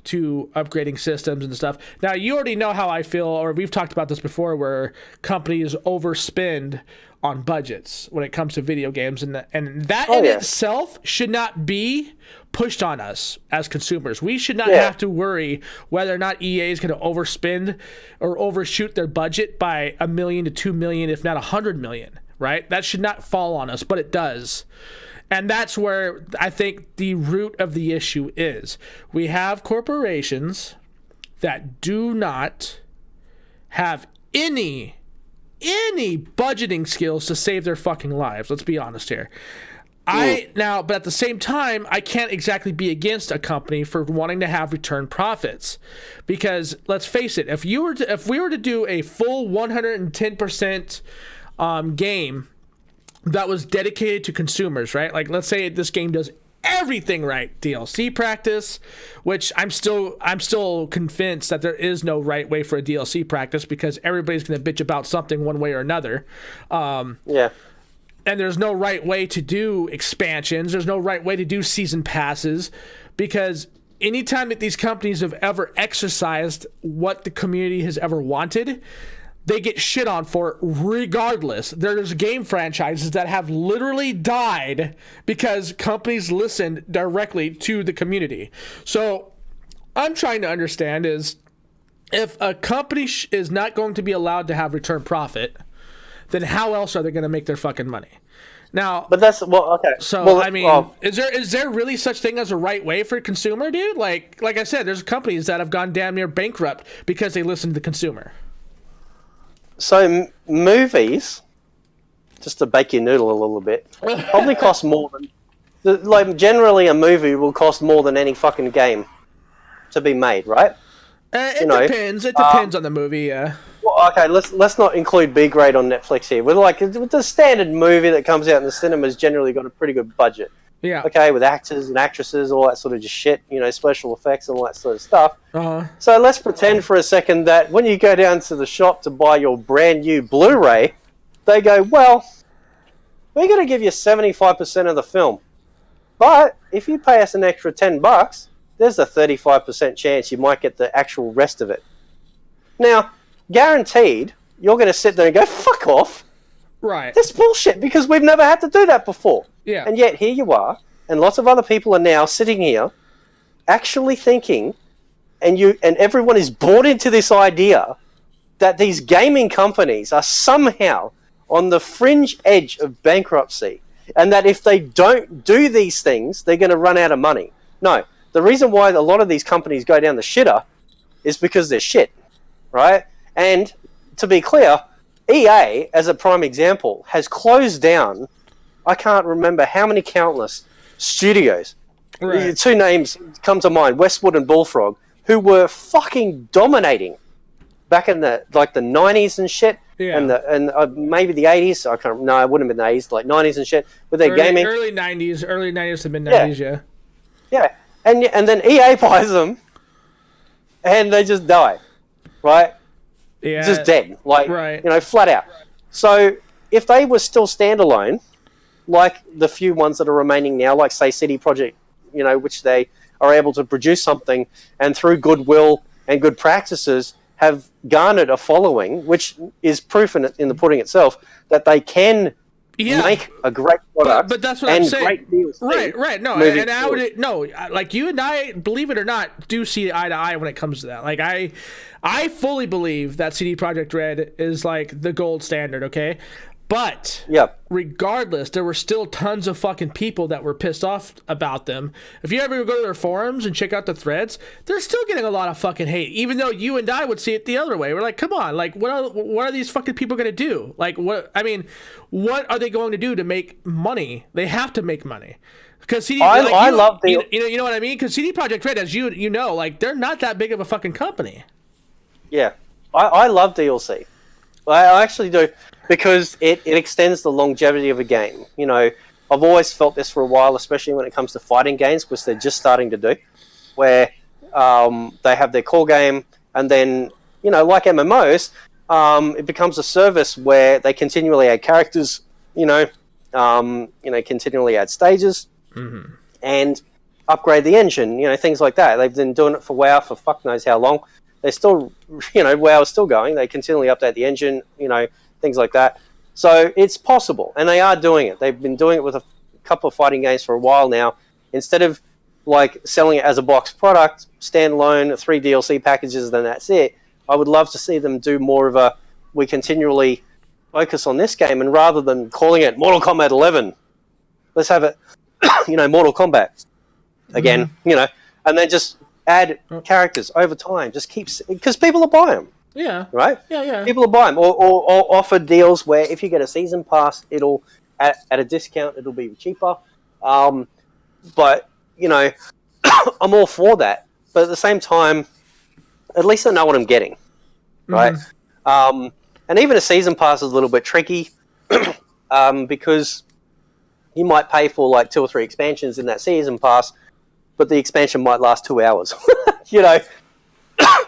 to upgrading systems and stuff? Now, you already know how I feel, or we've talked about this before, where companies overspend on budgets when it comes to video games, and that itself should not be pushed on us as consumers. We should not have to worry whether or not EA is going to overspend or overshoot their budget by $1 million to $2 million, if not $100 million. Right? That should not fall on us, but it does. And that's where I think the root of the issue is. We have corporations that do not have any budgeting skills to save their fucking lives. Let's be honest here. But at the same time, I can't exactly be against a company for wanting to have return profits, because let's face it, if we were to do a full 110% game that was dedicated to consumers, right? Like, let's say this game does everything right. DLC practice, which I'm still convinced that there is no right way for a DLC practice, because everybody's going to bitch about something one way or another. And there's no right way to do expansions. There's no right way to do season passes, because anytime that these companies have ever exercised what the community has ever wanted, they get shit on for it regardless. There's game franchises that have literally died because companies listened directly to the community. So I'm trying to understand is, if a company is not going to be allowed to have return profit, then how else are they going to make their fucking money? Now, but that's okay. So I mean, is there really such thing as a right way for a consumer, dude? Like I said, there's companies that have gone damn near bankrupt because they listened to the consumer. So movies, just to bake your noodle a little bit, probably cost more than, like, generally a movie will cost more than any fucking game to be made, right? It depends. It depends on the movie, yeah. Well, okay, let's not include B grade on Netflix here. With the standard movie that comes out in the cinemas, generally got a pretty good budget. Yeah. Okay, with actors and actresses, all that sort of just shit, special effects and all that sort of stuff. Uh-huh. So let's pretend for a second that when you go down to the shop to buy your brand new Blu-ray, they go, well, we're going to give you 75% of the film. But if you pay us an extra $10, there's a 35% chance you might get the actual rest of it. Now, guaranteed, you're going to sit there and go, fuck off. Right. That's bullshit, because we've never had to do that before. Yeah. And yet here you are, and lots of other people are now sitting here actually thinking, and everyone is bought into this idea that these gaming companies are somehow on the fringe edge of bankruptcy, and that if they don't do these things, they're going to run out of money. No. The reason why a lot of these companies go down the shitter is because they're shit, right? And to be clear, EA, as a prime example, has closed down, I can't remember how many countless studios. Right. Two names come to mind, Westwood and Bullfrog, who were fucking dominating back in the 90s and shit, and maybe the 80s. I can't. No, it wouldn't have been the 80s, like 90s and shit, with their gaming. Early 90s to mid 90s, yeah. Yeah, and then EA buys them, and they just die, right? Yeah, just dead, right. Flat out. So if they were still standalone, like the few ones that are remaining now, like say CD Projekt, which they are able to produce something and through goodwill and good practices have garnered a following, which is proof in the pudding itself that they can make a great product, but that's what I'm saying. Great DLC right. No, and I would like you and I, believe it or not, do see eye to eye when it comes to that. Like I fully believe that CD Projekt Red is like the gold standard. Okay. But regardless, there were still tons of fucking people that were pissed off about them. If you ever go to their forums and check out the threads, they're still getting a lot of fucking hate, even though you and I would see it the other way. We're like, come on, like, what are these fucking people going to do? Like, what are they going to do to make money? They have to make money. Because CD, I love the... You know what I mean? Because CD Projekt Red, as you know, like, they're not that big of a fucking company. Yeah. I love DLC. I actually do. Because it extends the longevity of a game. You know, I've always felt this for a while, especially when it comes to fighting games, which they're just starting to do, where they have their core game, and then, you know, like MMOs, it becomes a service where they continually add characters, continually add stages, and upgrade the engine, things like that. They've been doing it for WoW for fuck knows how long. They're still, WoW is still going. They continually update the engine, things like that. So it's possible, and they are doing it. They've been doing it with a couple of fighting games for a while now. Instead of like selling it as a box product, standalone, 3 DLC packages, then that's it. I would love to see them do more of a, we continually focus on this game, and rather than calling it Mortal Kombat 11, let's have it, Mortal Kombat again, and then just add characters over time. Just keeps, because people are buying them. Yeah. Right? Yeah. People will buy them. Or offer deals where if you get a season pass, it'll, at a discount, it'll be cheaper. But, I'm all for that. But at the same time, at least I know what I'm getting. Right? And even a season pass is a little bit tricky because you might pay for like 2 or 3 expansions in that season pass, but the expansion might last 2 hours.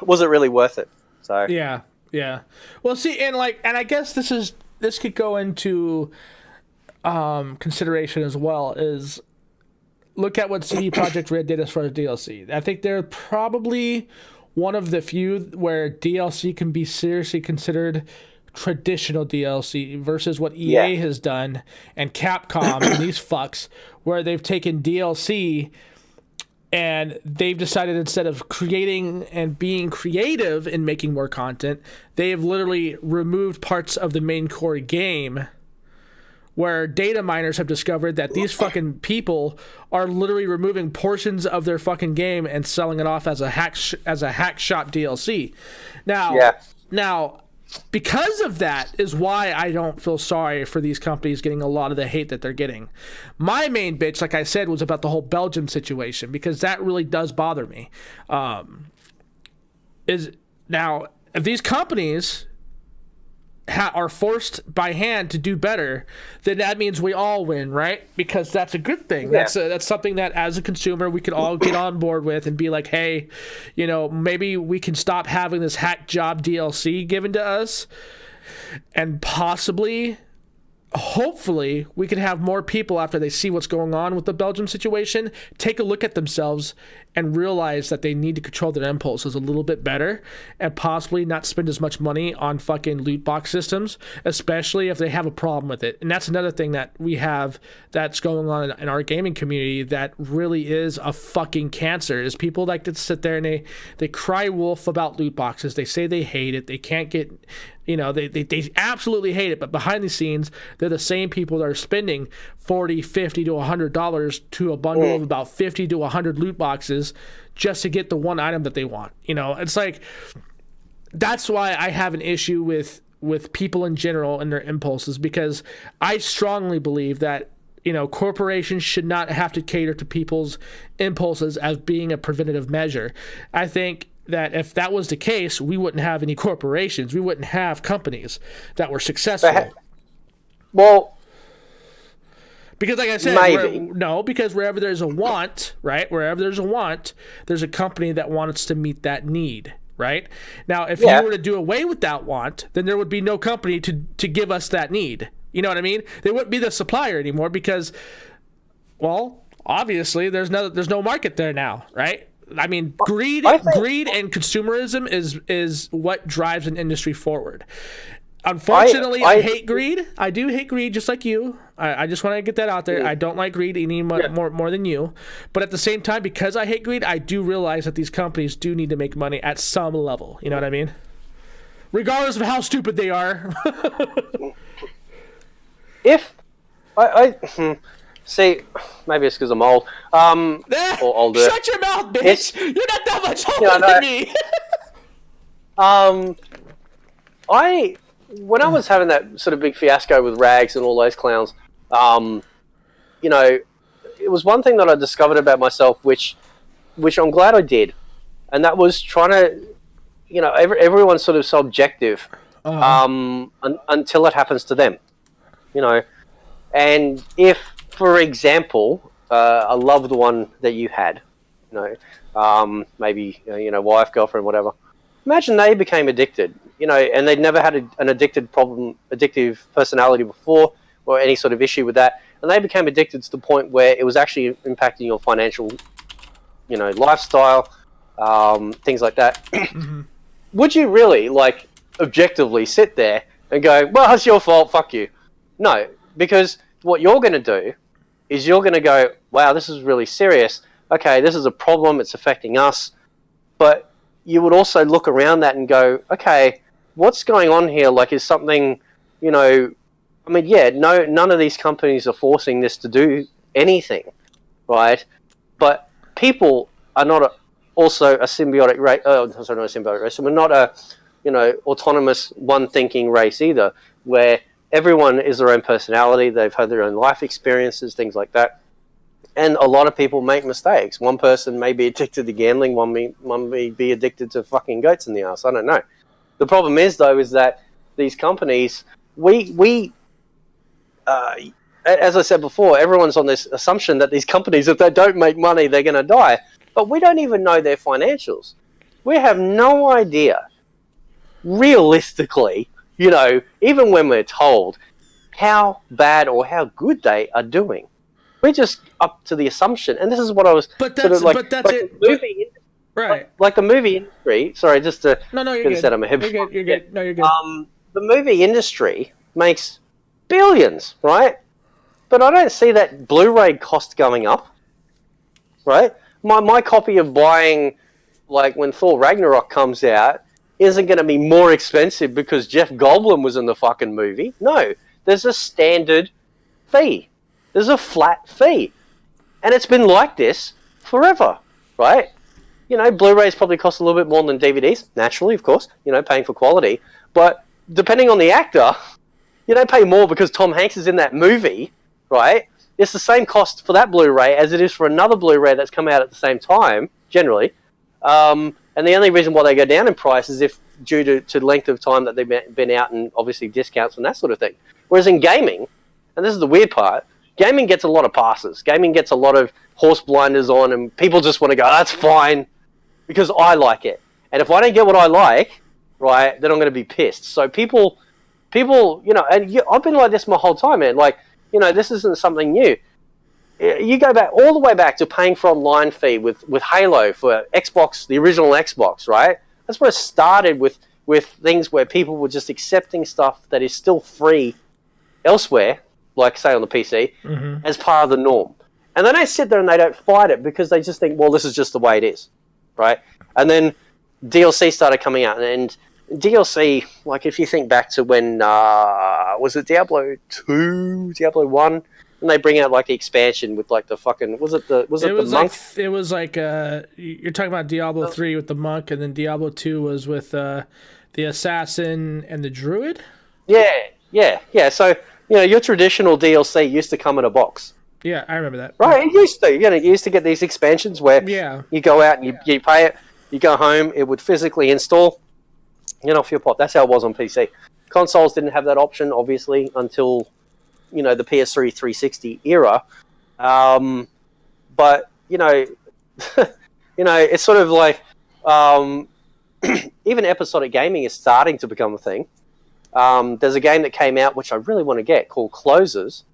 Was it really worth it? So yeah. Well, see, and I guess this could go into consideration as well. Is look at what CD Projekt Red did as far as DLC. I think they're probably one of the few where DLC can be seriously considered traditional DLC versus what EA has done and Capcom and these fucks, where they've taken DLC. And they've decided, instead of creating and being creative in making more content, they have literally removed parts of the main core game, where data miners have discovered that these fucking people are literally removing portions of their fucking game and selling it off as a hack shop DLC. Now, because of that is why I don't feel sorry for these companies getting a lot of the hate that they're getting. My main bitch, like I said, was about the whole Belgium situation, because that really does bother me. If these companies are forced by hand to do better, then that means we all win, right? Because that's a good thing. Yeah. That's something that as a consumer we could all get on board with and be like, hey, maybe we can stop having this hack job DLC given to us, and possibly, hopefully, we can have more people, after they see what's going on with the Belgium situation, take a look at themselves and realize that they need to control their impulses a little bit better, and possibly not spend as much money on fucking loot box systems, especially if they have a problem with it. And that's another thing that we have that's going on in our gaming community that really is a fucking cancer, is people like to sit there and they cry wolf about loot boxes. They say they hate it. They can't get... they absolutely hate it, but behind the scenes, they're the same people that are spending $40, $50 to $100 to a bundle of about 50 to 100 loot boxes just to get the one item that they want. It's like, that's why I have an issue with people in general and their impulses, because I strongly believe that corporations should not have to cater to people's impulses as being a preventative measure. I think that if that was the case, we wouldn't have any corporations. We wouldn't have companies that were successful. Well, because like I said, because wherever there's a want, right? Wherever there's a want, there's a company that wants to meet that need, right? Now, if you were to do away with that want, then there would be no company to give us that need. You know what I mean? They wouldn't be the supplier anymore because, well, obviously there's no market there now, right? I mean, greed and consumerism is what drives an industry forward. Unfortunately, I hate greed. I do hate greed, just like you. I just want to get that out there. I don't like greed any more than you. But at the same time, because I hate greed, I do realize that these companies do need to make money at some level. You know what I mean? Regardless of how stupid they are. If I see, maybe it's because I'm old. Or older. Shut your mouth, bitch! You're not that much older than me. When I was having that sort of big fiasco with Rags and all those clowns, you know, it was one thing that I discovered about myself, which I'm glad I did, and that was trying to, you know, everyone's sort of subjective until it happens to them, you know. And if, for example, a loved one that you had, you know, maybe, you know, wife, girlfriend, whatever, imagine they became addicted, you know, and they'd never had an addictive personality before, or any sort of issue with that, and they became addicted to the point where it was actually impacting your financial, you know, lifestyle, things like that. Would you really, like, objectively sit there and go, well, it's your fault, fuck you? No, because what you're going to do is you're going to go, wow, this is really serious. Okay, this is a problem, it's affecting us. But you would also look around that and go, okay, what's going on here? Like, is something, you know, I mean, yeah, none of these companies are forcing this to do anything, right? But people are not also a symbiotic race. Sorry, not a symbiotic race. We're not a, you know, autonomous, one-thinking race either, where everyone is their own personality. They've had their own life experiences, things like that. And a lot of people make mistakes. One person may be addicted to gambling. One may be addicted to fucking goats in the ass. I don't know. The problem is, though, is that these companies, as I said before, everyone's on this assumption that these companies, if they don't make money, they're going to die. But we don't even know their financials. We have no idea, realistically, you know, even when we're told how bad or how good they are doing. We're just up to the assumption, and this is what I was sort of like. But that's like it. Right. Like the movie industry. Sorry, just to you're good. Set on my hip. You're good. No, you're good. The movie industry makes billions, right? But I don't see that Blu-ray cost going up, right? My copy of buying, like when Thor Ragnarok comes out, isn't going to be more expensive because Jeff Goldblum was in the fucking movie. No, there's a standard fee. There's a flat fee. And it's been like this forever, right? You know, Blu-rays probably cost a little bit more than DVDs, naturally, of course, you know, paying for quality. But depending on the actor, you don't pay more because Tom Hanks is in that movie, right? It's the same cost for that Blu-ray as it is for another Blu-ray that's come out at the same time, generally. And the only reason why they go down in price is if due to length of time that they've been out and obviously discounts and that sort of thing. Whereas in gaming, and this is the weird part, gaming gets a lot of passes. Gaming gets a lot of horse blinders on, and people just want to go, that's fine, because I like it. And if I don't get what I like, right, then I'm going to be pissed. So people, you know, and I've been like this my whole time, man. Like, you know, this isn't something new. You go back all the way back to paying for online fee with Halo for Xbox, the original Xbox, right? That's where it started with things where people were just accepting stuff that is still free elsewhere, like say on the PC, as part of the norm. And they don't sit there and they don't fight it because they just think, well, this is just the way it is, right? And then DLC started coming out, and DLC, like if you think back to when, was it Diablo 2, Diablo 1? And they bring out like the expansion with like the fucking, was it the monk? It was like you're talking about Diablo 3 with the monk, and then Diablo 2 was with the assassin and the druid. Yeah. So you know, your traditional DLC used to come in a box. Yeah, I remember that. Right, it used to. You know, you used to get these expansions where you go out and you pay it, you go home, it would physically install, you know, off your pop. That's how it was on PC. Consoles didn't have that option, obviously, until, you know, the PS3 360 era. But, you know, it's sort of like, even episodic gaming is starting to become a thing. There's a game that came out, which I really want to get, called Closers,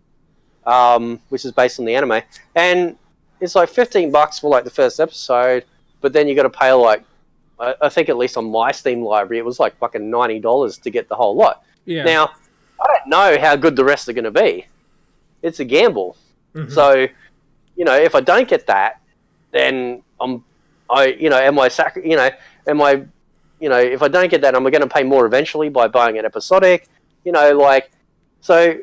which is based on the anime. And it's like $15 for like the first episode, but then you got to pay like, I think at least on my Steam library, it was like fucking $90 to get the whole lot. Yeah. Now, I don't know how good the rest are going to be. It's a gamble. Mm-hmm. So, if I don't get that, then if I don't get that, am I going to pay more eventually by buying an episodic? So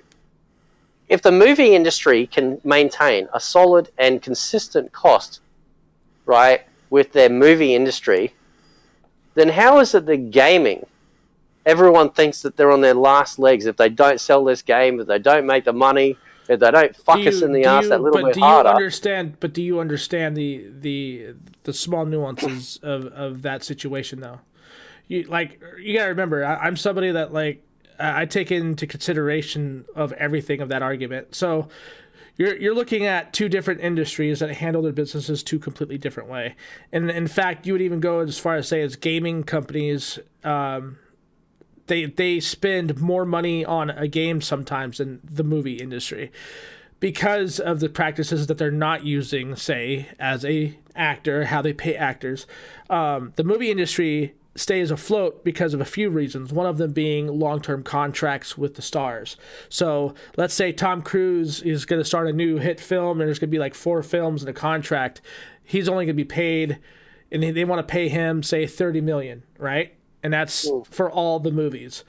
if the movie industry can maintain a solid and consistent cost, right, with their movie industry, then how is it that gaming, everyone thinks that they're on their last legs if they don't sell this game, if they don't make the money, if they don't fuck us in the ass that little bit harder. Do you understand the small nuances of that situation, though? You gotta remember, I'm somebody that, like, I take into consideration of everything of that argument. So you're looking at two different industries that handle their businesses two completely different way. And in fact, you would even go as far as say as gaming companies, they spend more money on a game sometimes than the movie industry because of the practices that they're not using, say, as a actor, how they pay actors. The movie industry stays afloat because of a few reasons, one of them being long-term contracts with the stars. So let's say Tom Cruise is going to start a new hit film and there's going to be like 4 films in a contract. He's only going to be paid, and they want to pay him, say, $30 million, right? And that's for all the movies.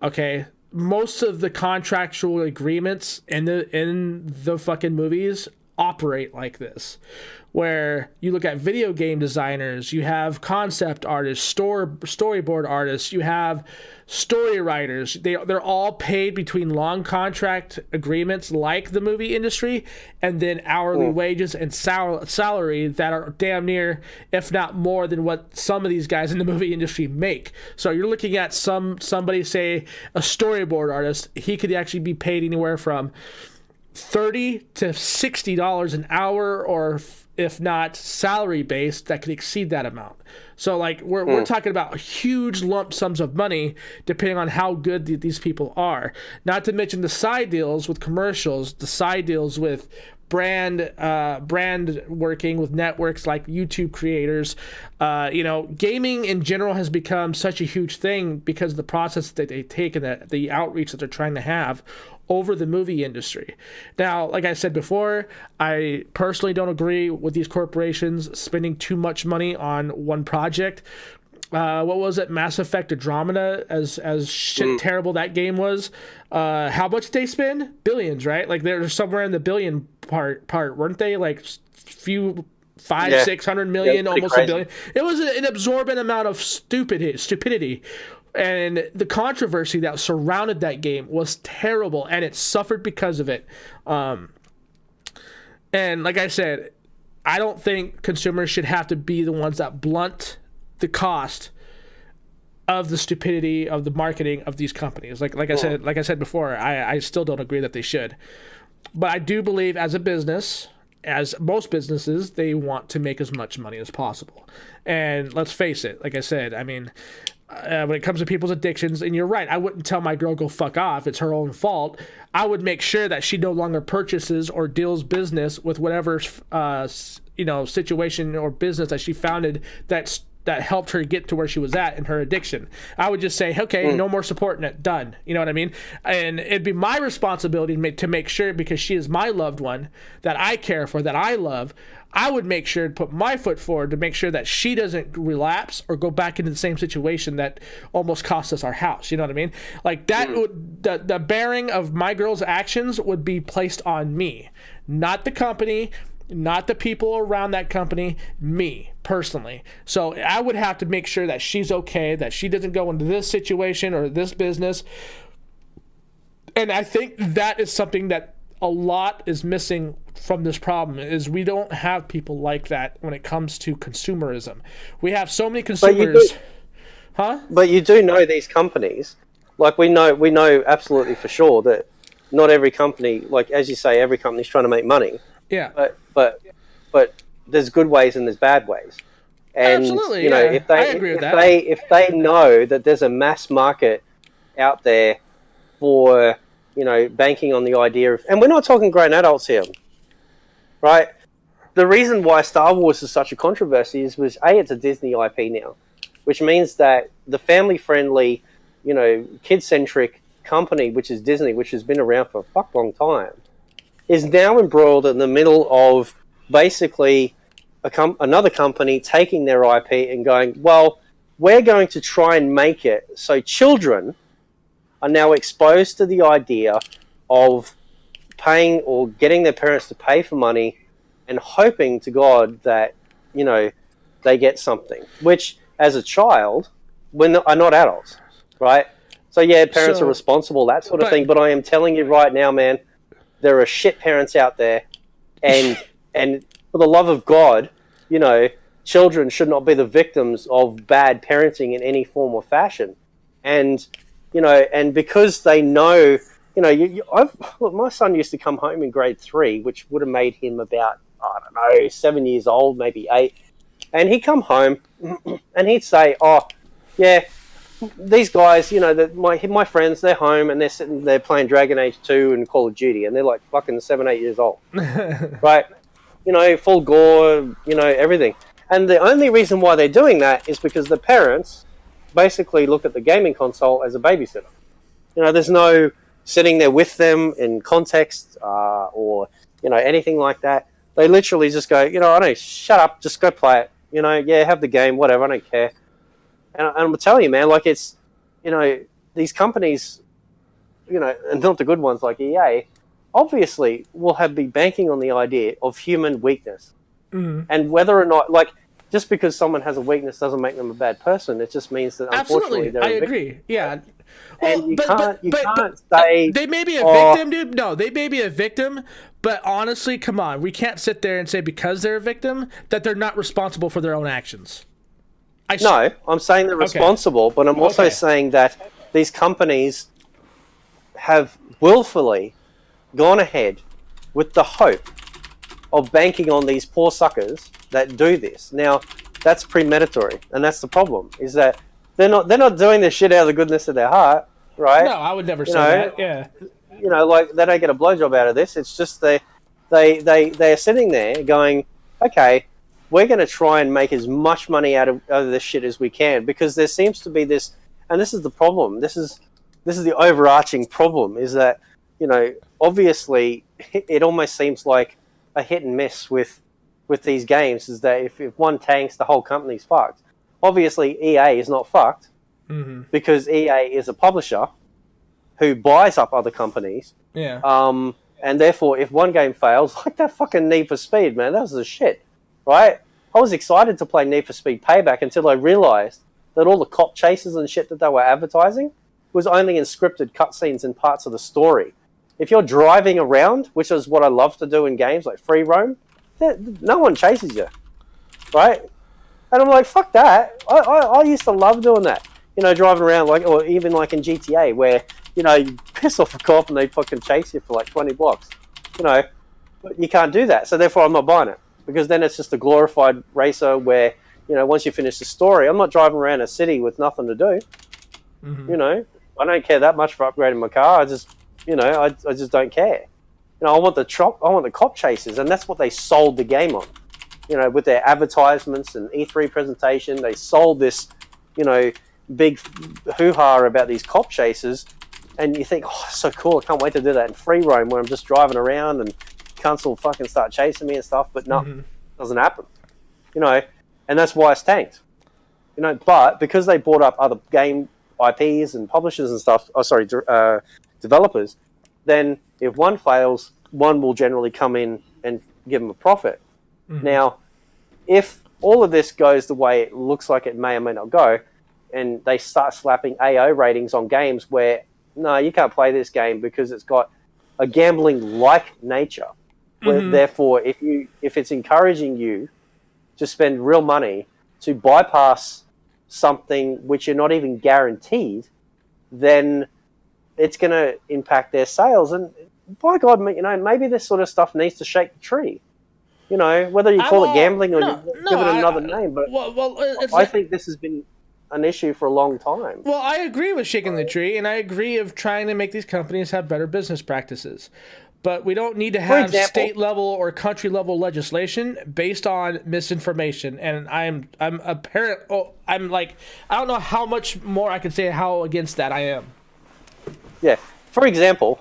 Okay, most of the contractual agreements in the fucking movies operate like this, where you look at video game designers, you have concept artists, storyboard artists, you have story writers. They're all paid between long contract agreements like the movie industry, and then hourly wages and salary that are damn near, if not more than what some of these guys in the movie industry make. So you're looking at somebody, say a storyboard artist, he could actually be paid anywhere from $30 to $60 an hour, or if not salary based, that could exceed that amount. So like we're talking about huge lump sums of money depending on how good these people are. Not to mention the side deals with commercials, the side deals with brand working with networks like YouTube creators. Gaming in general has become such a huge thing because of the process that they take and the outreach that they're trying to have over the movie industry. Now, like I said before, I personally don't agree with these corporations spending too much money on one project. What was it? Mass Effect Andromeda, as shit terrible that game was. How much did they spend? Billions, right? Like they're somewhere in the billion part, weren't they? Like few 600 million, almost crazy. $1 billion. It was an absorbent amount of stupidity. And the controversy that surrounded that game was terrible, and it suffered because of it. And like I said, I don't think consumers should have to be the ones that blunt the cost of the stupidity of the marketing of these companies. Like I said before, I still don't agree that they should. But I do believe as a business, as most businesses, they want to make as much money as possible. And let's face it, like I said, I mean, when it comes to people's addictions, and you're right, I wouldn't tell my girl go fuck off, it's her own fault. I would make sure that she no longer purchases or deals business with whatever situation or business that she founded that helped her get to where she was at in her addiction. I would just say, okay, no more supporting it, done. You know what I mean? And it'd be my responsibility to make sure, because she is my loved one that I care for, that I love, I would make sure to put my foot forward to make sure that she doesn't relapse or go back into the same situation that almost cost us our house. You know what I mean? Like that would, the bearing of my girl's actions would be placed on me, not the company, not the people around that company, me personally. So I would have to make sure that she's okay, that she doesn't go into this situation or this business. And I think that is something that a lot is missing from this problem, is we don't have people like that when it comes to consumerism. We have so many consumers. But you do know these companies. Like we know absolutely for sure that not every company, like as you say, every company's trying to make money. Yeah. But there's good ways and there's bad ways. And absolutely, if they know that there's a mass market out there for banking on the idea of, and we're not talking grown adults here, right? The reason why Star Wars is such a controversy is it's a Disney IP now, which means that the family-friendly kid-centric company, which is Disney, which has been around for a fuck long time, is now embroiled in the middle of basically another company taking their IP and going, well, we're going to try and make it so children are now exposed to the idea of paying or getting their parents to pay for money and hoping to God that, they get something, which as a child, are not adults, right? So yeah, parents are responsible, that sort of thing. But I am telling you right now, man, there are shit parents out there, and for the love of God, children should not be the victims of bad parenting in any form or fashion. And and because they know, look, my son used to come home in grade 3, which would have made him about, I don't know, 7 years old, maybe 8, and he'd come home and he'd say, "Oh, yeah, these guys, my friends, they're home and they're sitting there playing Dragon Age 2 and Call of Duty, and they're like fucking 7, 8 years old, right? Full gore, everything." And the only reason why they're doing that is because the parents basically look at the gaming console as a babysitter. There's no sitting there with them in context or anything like that. They literally just go, I don't, shut up, just go play it. Yeah, have the game, whatever, I don't care. And I'm telling you, man, like it's, these companies, and not the good ones like EA, obviously will be banking on the idea of human weakness. Mm-hmm. And whether or not, like, just because someone has a weakness doesn't make them a bad person. It just means that unfortunately they're a victim. I agree. Yeah. And you can't say they may be a victim, dude. No, they may be a victim, but honestly, come on, we can't sit there and say because they're a victim that they're not responsible for their own actions. No, I'm saying they're responsible, but I'm also saying that these companies have willfully gone ahead with the hope of banking on these poor suckers that do this. Now, that's premeditatory, and that's the problem, is that they're not doing this shit out of the goodness of their heart, right? No, I would never say that, yeah. Like, they don't get a blowjob out of this. It's just they're sitting there going, okay, we're going to try and make as much money out of this shit as we can, because there seems to be this, and this is the problem, this is the overarching problem, is that, obviously, it almost seems like a hit and miss with these games, is that if one tanks, the whole company's fucked. Obviously, EA is not fucked, mm-hmm. because EA is a publisher who buys up other companies. Yeah. And therefore, if one game fails, like that fucking Need for Speed, man, that was the shit, right? I was excited to play Need for Speed Payback until I realized that all the cop chases and shit that they were advertising was only in scripted cutscenes and parts of the story. If you're driving around, which is what I love to do in games like free roam, no one chases you, right? And I'm like, fuck that. I used to love doing that. Driving around, or even like in GTA, where, you piss off a cop and they fucking chase you for like 20 blocks. But you can't do that. So therefore I'm not buying it. Because then it's just a glorified racer where, once you finish the story, I'm not driving around a city with nothing to do. Mm-hmm. I don't care that much for upgrading my car. I just, I just don't care. I want the cop chases, and that's what they sold the game on. With their advertisements and E3 presentation, they sold this, big hoo-ha about these cop chases, and you think, oh, so cool, I can't wait to do that in free roam where I'm just driving around and cunts will fucking start chasing me and stuff, but no, mm-hmm. doesn't happen. And that's why it's tanked. But because they bought up other game IPs and publishers and stuff, developers, then if one fails, one will generally come in and give them a profit. Mm-hmm. Now, if all of this goes the way it looks like it may or may not go, and they start slapping AO ratings on games where, no, you can't play this game because it's got a gambling-like nature, where, mm-hmm. therefore, if it's encouraging you to spend real money to bypass something which you're not even guaranteed, then it's going to impact their sales. And by God, maybe this sort of stuff needs to shake the tree. Whether you call it gambling or you give it another name, but I think this has been an issue for a long time. Well, I agree with shaking the tree, and I agree of trying to make these companies have better business practices. but we don't need to have state level or country level legislation based on misinformation. And I'm a parent. Oh, I'm like, I don't know how much more I can say how against that I am. Yeah. For example,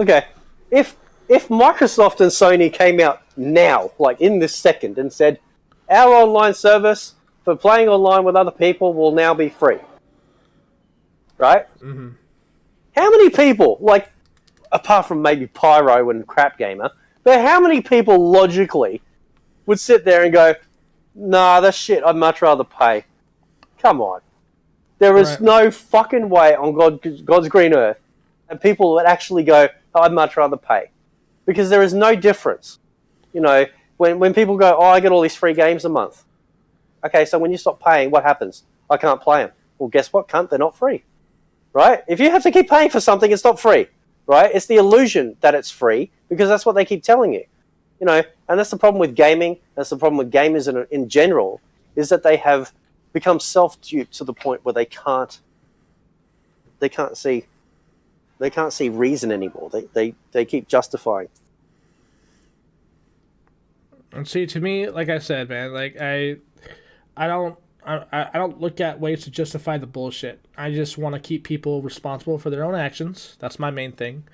okay, if Microsoft and Sony came out now, like in this second, and said, our online service for playing online with other people will now be free, right? Mm-hmm. How many people, like, apart from maybe Pyro and Crap Gamer, but how many people logically would sit there and go, nah, that's shit, I'd much rather pay? Come on. There is no fucking way on God's green earth that people would actually go, I'd much rather pay. Because there is no difference. You know, when people go, I get all these free games a month. Okay, so when you stop paying, what happens? I can't play them. Well, guess what, cunt? They're not free. Right? If you have to keep paying for something, it's not free. Right? It's the illusion that it's free, because that's what they keep telling you. You know, and that's the problem with gaming. That's the problem with gamers in general, is that they have become self-duped to the point where they can't see reason anymore. They keep justifying. And see, to me, like I said, man, like I don't look at ways to justify the bullshit. I just want to keep people responsible for their own actions. That's my main thing.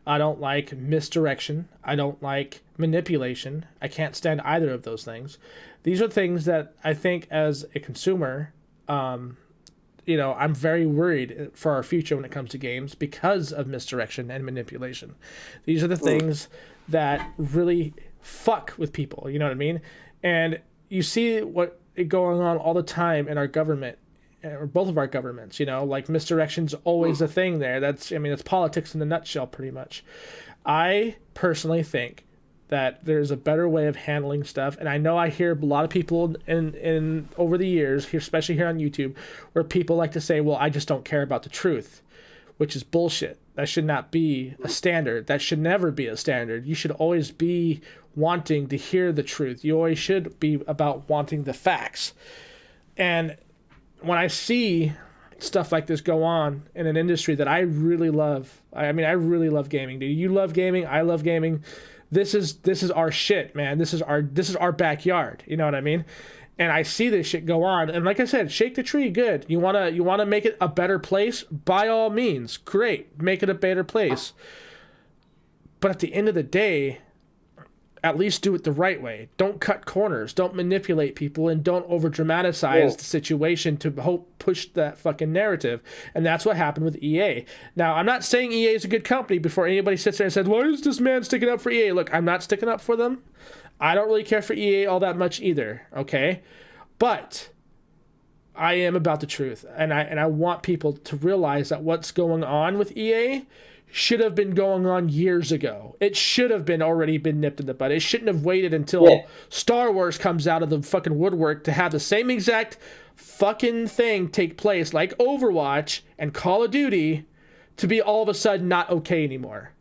I don't like misdirection. I don't like manipulation. I can't stand either of those things. These are things that I think as a consumer, you know, I'm very worried for our future when it comes to games because of misdirection and manipulation. These are the things that really fuck with people, you know what I mean? And you see what going on all the time in our government, or both of our governments, you know, like misdirection's always a thing there. That's politics in a nutshell, pretty much. I personally think that there's a better way of handling stuff, and I know I hear a lot of people in over the years, especially here on YouTube, where people like to say, well, I just don't care about the truth, which is bullshit. That should not be a standard. That should never be a standard. You should always be wanting to hear the truth. You always should be about wanting the facts. And when I see stuff like this go on in an industry that I really love, I really love gaming. Do you love gaming? I love gaming. This is our shit, man. This is our backyard. You know what I mean? And I see this shit go on, and like I said, shake the tree, good. You wanna make it a better place? By all means, great. Make it a better place. But at the end of the day, at least do it the right way. Don't cut corners. Don't manipulate people, and don't over dramatize the situation to push that fucking narrative. And that's what happened with EA. Now, I'm not saying EA is a good company before anybody sits there and says, why is this man sticking up for EA? Look, I'm not sticking up for them. I don't really care for EA all that much either, okay? But I am about the truth, and I want people to realize that what's going on with EA should have been going on years ago. It should have already been nipped in the bud. It shouldn't have waited until Star Wars comes out of the fucking woodwork to have the same exact fucking thing take place like Overwatch and Call of Duty to be all of a sudden not okay anymore.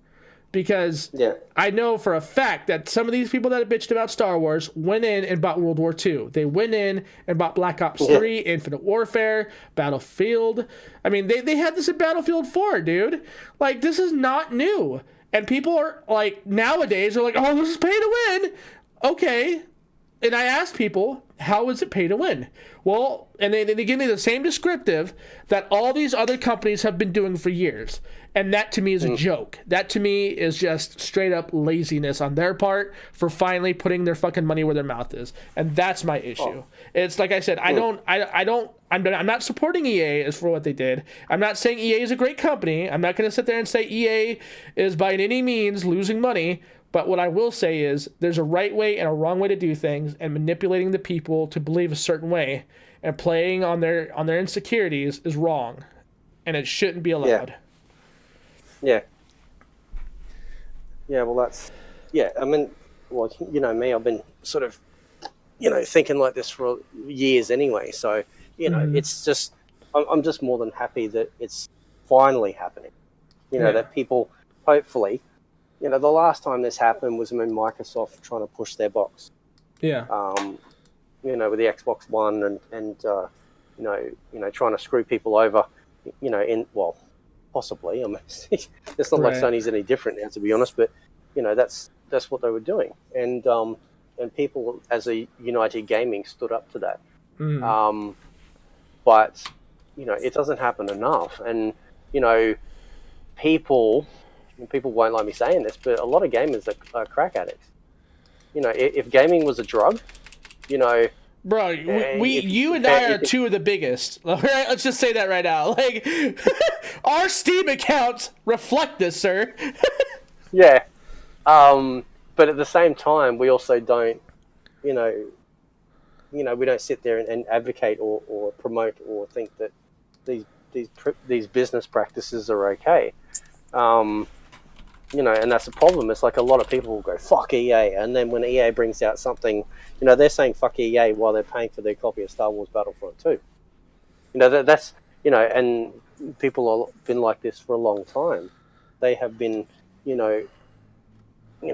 Because I know for a fact that some of these people that have bitched about Star Wars went in and bought World War II. They went in and bought Black Ops 3, Infinite Warfare, Battlefield. I mean, they had this in Battlefield 4, dude. Like, this is not new. And people are, like, nowadays are like, oh, this is pay to win. Okay. And I asked people, how is it pay to win? Well, and they give me the same descriptive that all these other companies have been doing for years. And that to me is a joke. That to me is just straight up laziness on their part for finally putting their fucking money where their mouth is. And that's my issue. It's like I said, I'm not supporting EA as for what they did. I'm not saying EA is a great company. I'm not going to sit there and say EA is by any means losing money. But what I will say is there's a right way and a wrong way to do things, and manipulating the people to believe a certain way and playing on their insecurities is wrong, and it shouldn't be allowed. Yeah, well, that's... Yeah, I mean, well, you know me, I've been sort of, you know, thinking like this for years anyway, so, you know, it's just... I'm just more than happy that it's finally happening. You know, that people, hopefully... You know, the last time this happened was when Microsoft trying to push their box. Yeah. You know, with the Xbox One and you know, trying to screw people over. You know, possibly. I mean, it's not like Sony's any different now, to be honest. But that's what they were doing, and people as a United Gaming stood up to that. But it doesn't happen enough, and people won't like me saying this, but a lot of gamers are crack addicts. If gaming was a drug, bro, you and I are two of the biggest. Let's just say that right now. Like, our Steam accounts reflect this, sir. Yeah. But at the same time, we also don't, we don't sit there and advocate or promote or think that these business practices are okay. And that's the problem. It's like a lot of people will go, fuck EA. And then when EA brings out something, they're saying fuck EA while they're paying for their copy of Star Wars Battlefront 2. That's, and people have been like this for a long time. They have been,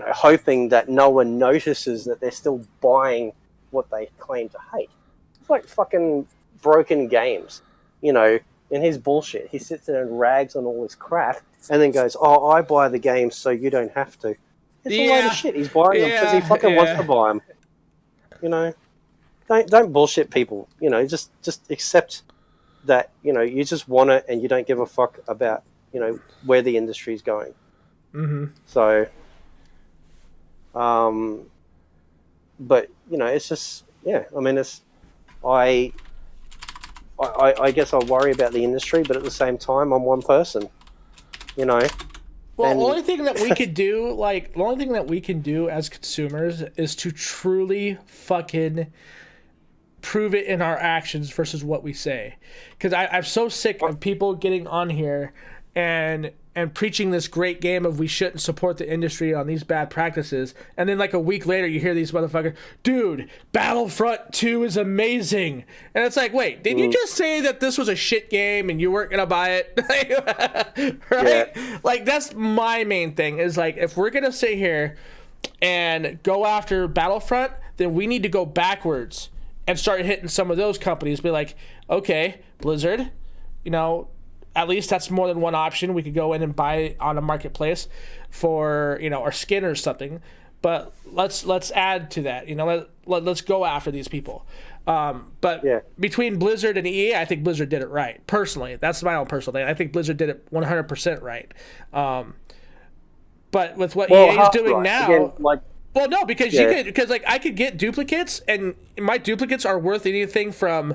hoping that no one notices that they're still buying what they claim to hate. It's like fucking Broken Games, in his bullshit. He sits there and rags on all his crap and then goes, oh, I buy the games so you don't have to. It's a load of shit. He's buying them because he fucking wants to buy them. Don't bullshit people. Just accept that, you just want it and you don't give a fuck about, where the industry's going. Mm-hmm. So, but, it's just, I mean, I guess I worry about the industry, but at the same time, I'm one person, Well, the only thing that we could do, the only thing that we can do as consumers is to truly fucking prove it in our actions versus what we say. Because I'm so sick of people getting on here and preaching this great game of we shouldn't support the industry on these bad practices, and then like a week later you hear these motherfuckers, dude, Battlefront 2 is amazing, and it's like, wait, did you just say that this was a shit game and you weren't gonna buy it? Right? Yeah. Like, that's my main thing, is like, if we're gonna sit here and go after Battlefront, then we need to go backwards and start hitting some of those companies. Be like, okay, Blizzard, at least that's more than one option. We could go in and buy it on a marketplace for, our skin or something. But let's add to that. Let's go after these people. Between Blizzard and EA, I think Blizzard did it right. Personally, that's my own personal thing. I think Blizzard did it 100% right. But with what EA is doing now, again, well, no, because I could get duplicates, and my duplicates are worth anything from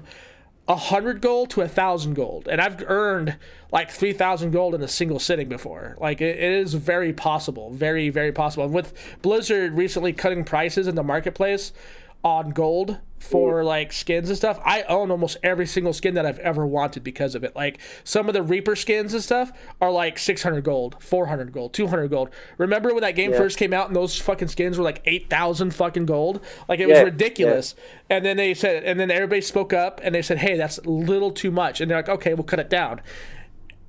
100 gold to 1,000 gold, and I've earned like 3,000 gold in a single sitting before. Like, it is very possible, very, very possible. And with Blizzard recently cutting prices in the marketplace on gold for like skins and stuff, I own almost every single skin that I've ever wanted because of it. Like, some of the Reaper skins and stuff are like 600 gold, 400 gold, 200 gold. Remember when that game first came out and those fucking skins were like 8,000 fucking gold? Like, it was ridiculous. And then everybody spoke up and they said, hey, that's a little too much. And they're like, okay, we'll cut it down.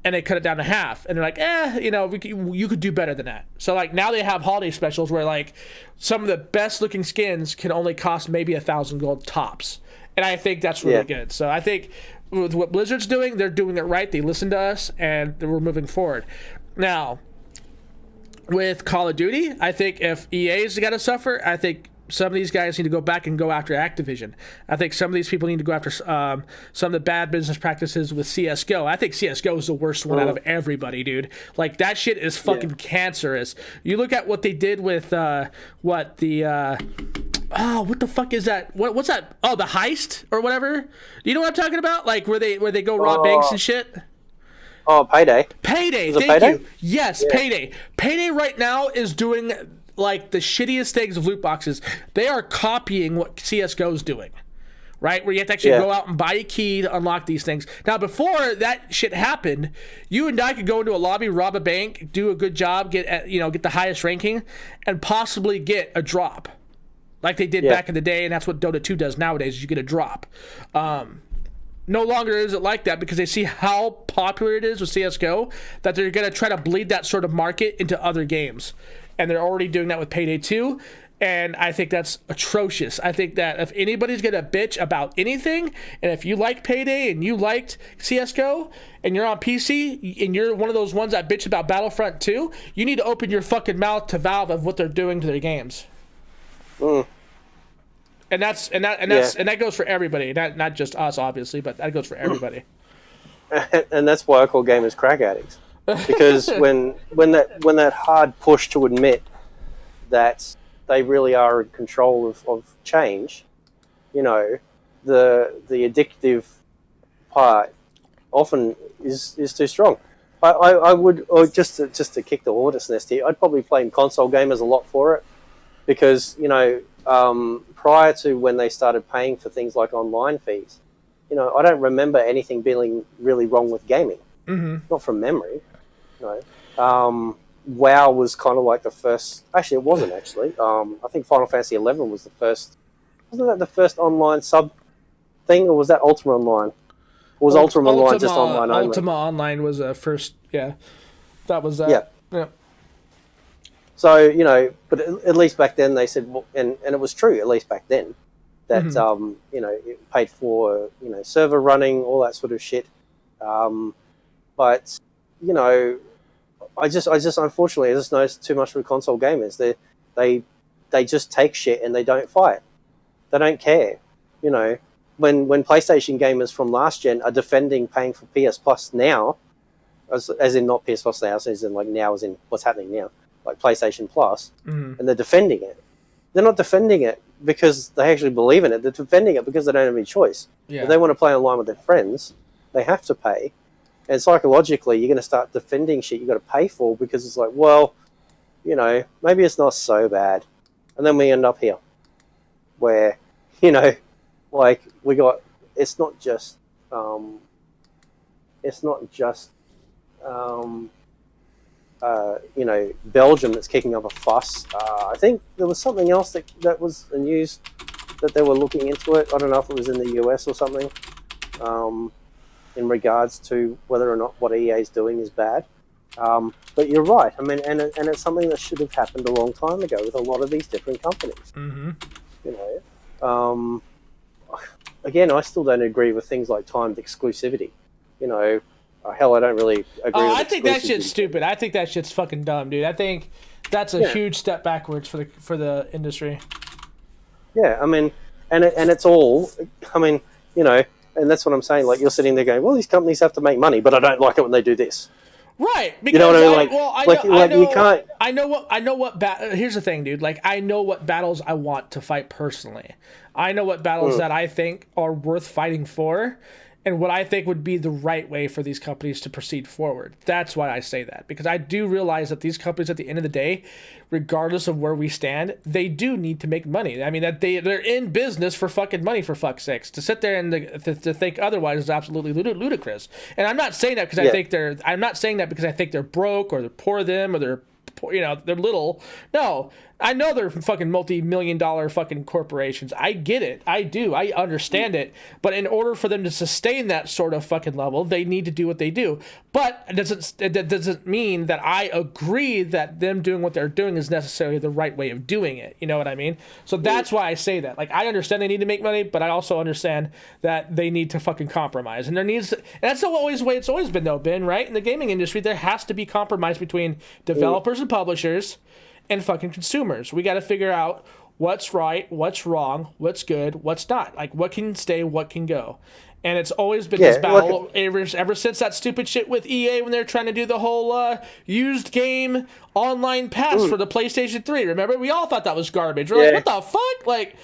And they cut it down to half, and they're like, you could do better than that. So like, now they have holiday specials where like some of the best looking skins can only cost maybe 1,000 gold tops, and I think that's really good. So I think with what Blizzard's doing, they're doing it right. They listened to us, and we're moving forward. Now, with Call of Duty, I think if EA's got to suffer, I think some of these guys need to go back and go after Activision. I think some of these people need to go after some of the bad business practices with CSGO. I think CSGO is the worst one out of everybody, dude. Like, that shit is fucking cancerous. You look at what they did with what the fuck is that? What's that? Oh, the heist or whatever. You know what I'm talking about? Like, where they go rob banks and shit. Oh, Payday. Payday. Thank you. Yes, Payday. Payday right now is doing like the shittiest things of loot boxes. They are copying what CSGO is doing, right? Where you have to actually go out and buy a key to unlock these things. Now, before that shit happened, you and I could go into a lobby, rob a bank, do a good job, get the highest ranking, and possibly get a drop, like they did back in the day. And that's what Dota 2 does nowadays. Is you get a drop. No longer is it like that because they see how popular it is with CSGO that they're going to try to bleed that sort of market into other games. And they're already doing that with Payday 2. And I think that's atrocious. I think that if anybody's going to bitch about anything, and if you like Payday and you liked CSGO and you're on PC and you're one of those ones that bitch about Battlefront 2, you need to open your fucking mouth to Valve of what they're doing to their games. And that goes for everybody, not just us, obviously, but that goes for everybody. And that's why I call gamers crack addicts, because when that hard push to admit that they really are in control of change, you know, the addictive part often is too strong. I would, or just to kick the hornet's nest here, I'd probably blame console gamers a lot for it, because, you know, prior to when they started paying for things like online fees, you know, I don't remember anything being really wrong with gaming. Not from memory, you know. WoW was kind of like the first. Actually, it wasn't actually. I think Final Fantasy XI was the first. Wasn't that the first online sub thing, or was that Ultima Online? Or was Ultima Online just online only? Ultima Online was first. Yeah, that was that. Yeah. So, you know, but at least back then they said, well, and it was true, at least back then, that you know, it paid for, you know, server running, all that sort of shit. But, you know, I just unfortunately, I just noticed too much with console gamers. They just take shit and they don't fight. They don't care. You know, when PlayStation gamers from last gen are defending paying for PS Plus now, as in not PS Plus now, as in like now, as in what's happening now, like PlayStation Plus, and they're defending it. They're not defending it because they actually believe in it. They're defending it because they don't have any choice. If they want to play online with their friends, they have to pay. And psychologically, you're going to start defending shit you've got to pay for, because it's like, well, you know, maybe it's not so bad. And then we end up here where, you know, like it's not just you know, Belgium that's kicking up a fuss. I think there was something else that was the news that they were looking into it. I don't know if it was in the US or something. In regards to whether or not what EA is doing is bad. But you're right. I mean, and it's something that should have happened a long time ago with a lot of these different companies. You know, again, I still don't agree with things like timed exclusivity. You know, hell, I don't really agree with I think that shit's stupid. I think that shit's fucking dumb, dude. I think that's a huge step backwards for the industry. Yeah, I mean, and it's all, I mean, you know, and that's what I'm saying. Like, you're sitting there going, well, these companies have to make money, but I don't like it when they do this. Right. Because you know what I mean? You can't. I know what here's the thing, dude. Like, I know what battles I want to fight personally. I know what battles that I think are worth fighting for, and what I think would be the right way for these companies to proceed forward. That's why I say that, because I do realize that these companies, at the end of the day, regardless of where we stand, they do need to make money. I mean, that they're in business for fucking money, for fuck's sakes. To sit there and to think otherwise is absolutely ludicrous. And I'm not saying that because I think they're. I'm not saying that because I think they're broke or they're poor them or they're, you know, they're little. No, I know they're fucking multi-million-dollar fucking corporations. I get it. I do. I understand it. But in order for them to sustain that sort of fucking level, they need to do what they do. But it doesn't mean that I agree that them doing what they're doing is necessarily the right way of doing it. You know what I mean? So that's why I say that. Like, I understand they need to make money, but I also understand that they need to fucking compromise. And that's always the way it's always been, though, Ben, right? In the gaming industry, there has to be compromise between developers and publishers and fucking consumers. We got to figure out what's right, what's wrong, what's good, what's not. Like, what can stay, what can go. And it's always been this battle ever since that stupid shit with EA when they're trying to do the whole used game online pass for the PlayStation 3. Remember? We all thought that was garbage. We're like, what the fuck? Like,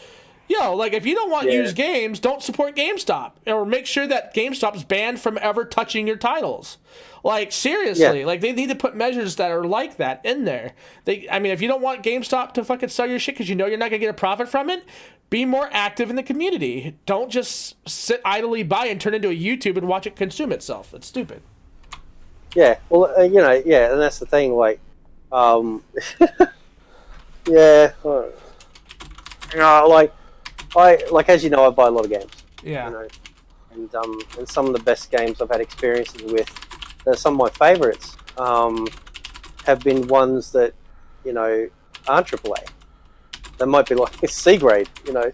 yo, like, if you don't want used games, don't support GameStop. Or make sure that GameStop's banned from ever touching your titles. Like, seriously, like, they need to put measures that are like that in there. I mean, if you don't want GameStop to fucking sell your shit because you know you're not going to get a profit from it, be more active in the community. Don't just sit idly by and turn into a YouTube and watch it consume itself. It's stupid. Yeah, well, you know, and that's the thing, like, you know, like as you know, I buy a lot of games. Yeah. You know, and some of the best games I've had experiences with, some of my favorites, have been ones that, you know, aren't AAA. They might be like C grade, you know.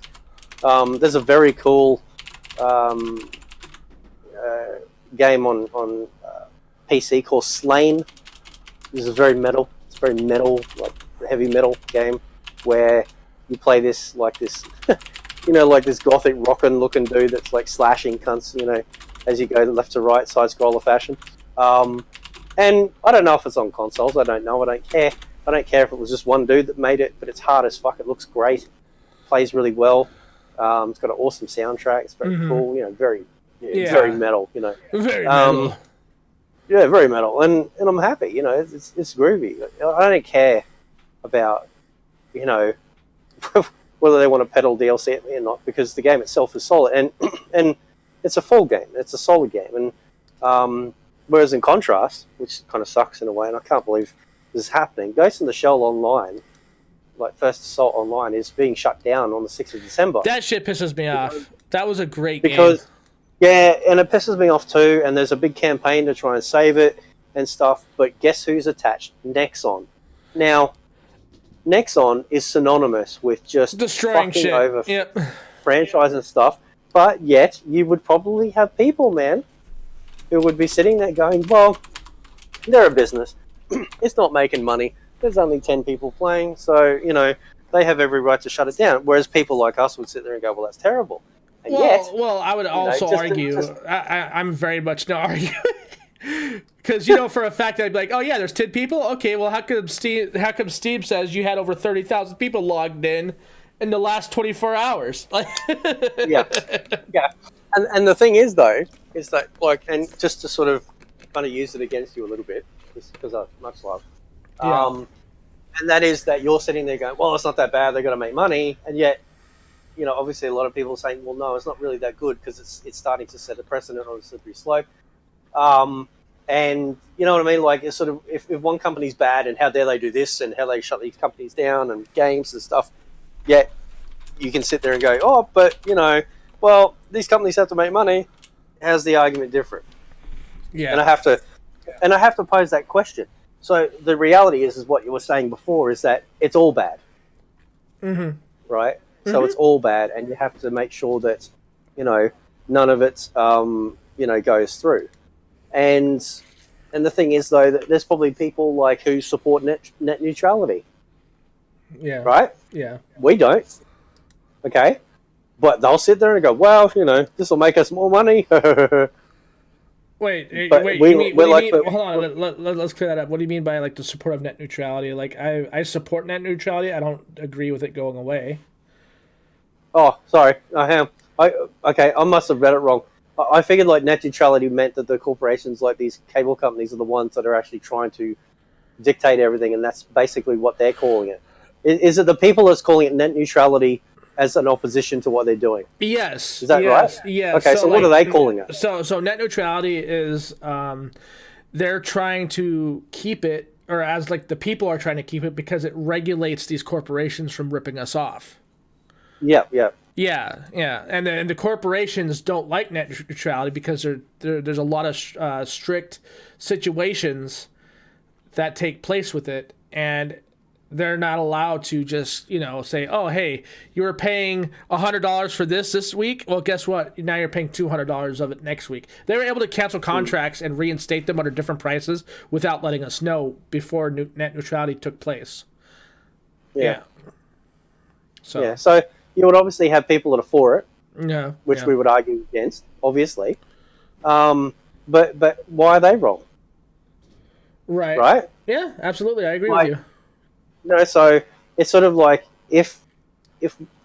There's a very cool game on PC called Slain. This is very metal. It's very metal, like heavy metal game where you play this like this, you know, like this gothic rockin' looking dude that's like slashing cunts, you know, as you go left to right, side scroller fashion. And I don't know if it's on consoles. I don't know. I don't care. I don't care if it was just one dude that made it, but it's hard as fuck. It looks great. Plays really well. It's got an awesome soundtrack. It's very cool. You know, very metal. You know, very metal. Yeah, very metal. And I'm happy. You know, it's groovy. I don't care about, you know, whether they want to peddle DLC at me or not, because the game itself is solid and it's a full game. It's a solid game. And whereas in contrast, which kind of sucks in a way, and I can't believe this is happening, Ghost in the Shell Online, like First Assault Online, is being shut down on the 6th of December. That shit pisses me off. That was a great game. Yeah, and it pisses me off too, and there's a big campaign to try and save it and stuff, but guess who's attached? Nexon. Now, Nexon is synonymous with just destroying fucking shit over franchise and stuff, but yet you would probably have people, man, who would be sitting there going, well, they're a business. It's not making money. There's only 10 people playing, so, you know, they have every right to shut it down. Whereas people like us would sit there and go, well, that's terrible. And well, I would also argue, I'm very much not arguing. Because, you know, for a fact, I'd be like, oh, yeah, there's 10 people? Okay, well, how come Steam says you had over 30,000 people logged in the last 24 hours? Yeah. And the thing is, though, is that, like, and just to sort of kind of use it against you a little bit, just because I much love, and that is that you're sitting there going, well, it's not that bad, they're going to make money, and yet, you know, obviously a lot of people are saying, well, no, it's not really that good because it's starting to set a precedent on a slippery slope. And you know what I mean? Like, it's sort of, if one company's bad and how dare they do this and how they shut these companies down and games and stuff, yet you can sit there and go, oh, but, you know, well, these companies have to make money. How's the argument different? Yeah. And I have to pose that question. So the reality is what you were saying before, is that it's all bad. Mm-hmm. Right? So it's all bad, and you have to make sure that, you know, none of it, you know, goes through. And the thing is, though, that there's probably people like who support net neutrality. Yeah. Right? Yeah. We don't. Okay? But they'll sit there and go, well, you know, this will make us more money. Wait, hold on, let's clear that up. What do you mean by, like, the support of net neutrality? Like, I support net neutrality. I don't agree with it going away. Oh, sorry, I am. I must have read it wrong. I figured like net neutrality meant that the corporations like these cable companies are the ones that are actually trying to dictate everything, and that's basically what they're calling it. Is it the people that's calling it net neutrality as an opposition to what they're doing? Yes. Is that right? Yes. Okay, so what are they calling it? So net neutrality is they're trying to keep it, or as like the people are trying to keep it, because it regulates these corporations from ripping us off. Yeah. Yeah, and the corporations don't like net neutrality because there's a lot of strict situations that take place with it, and they're not allowed to just, you know, say, oh, hey, you were paying $100 for this week. Well, guess what? Now you're paying $200 of it next week. They were able to cancel contracts and reinstate them under different prices without letting us know before net neutrality took place. Yeah. So you would obviously have people that are for it, which we would argue against, obviously. But why are they wrong? Right? Yeah, absolutely. I agree with you. No, so it's sort of like if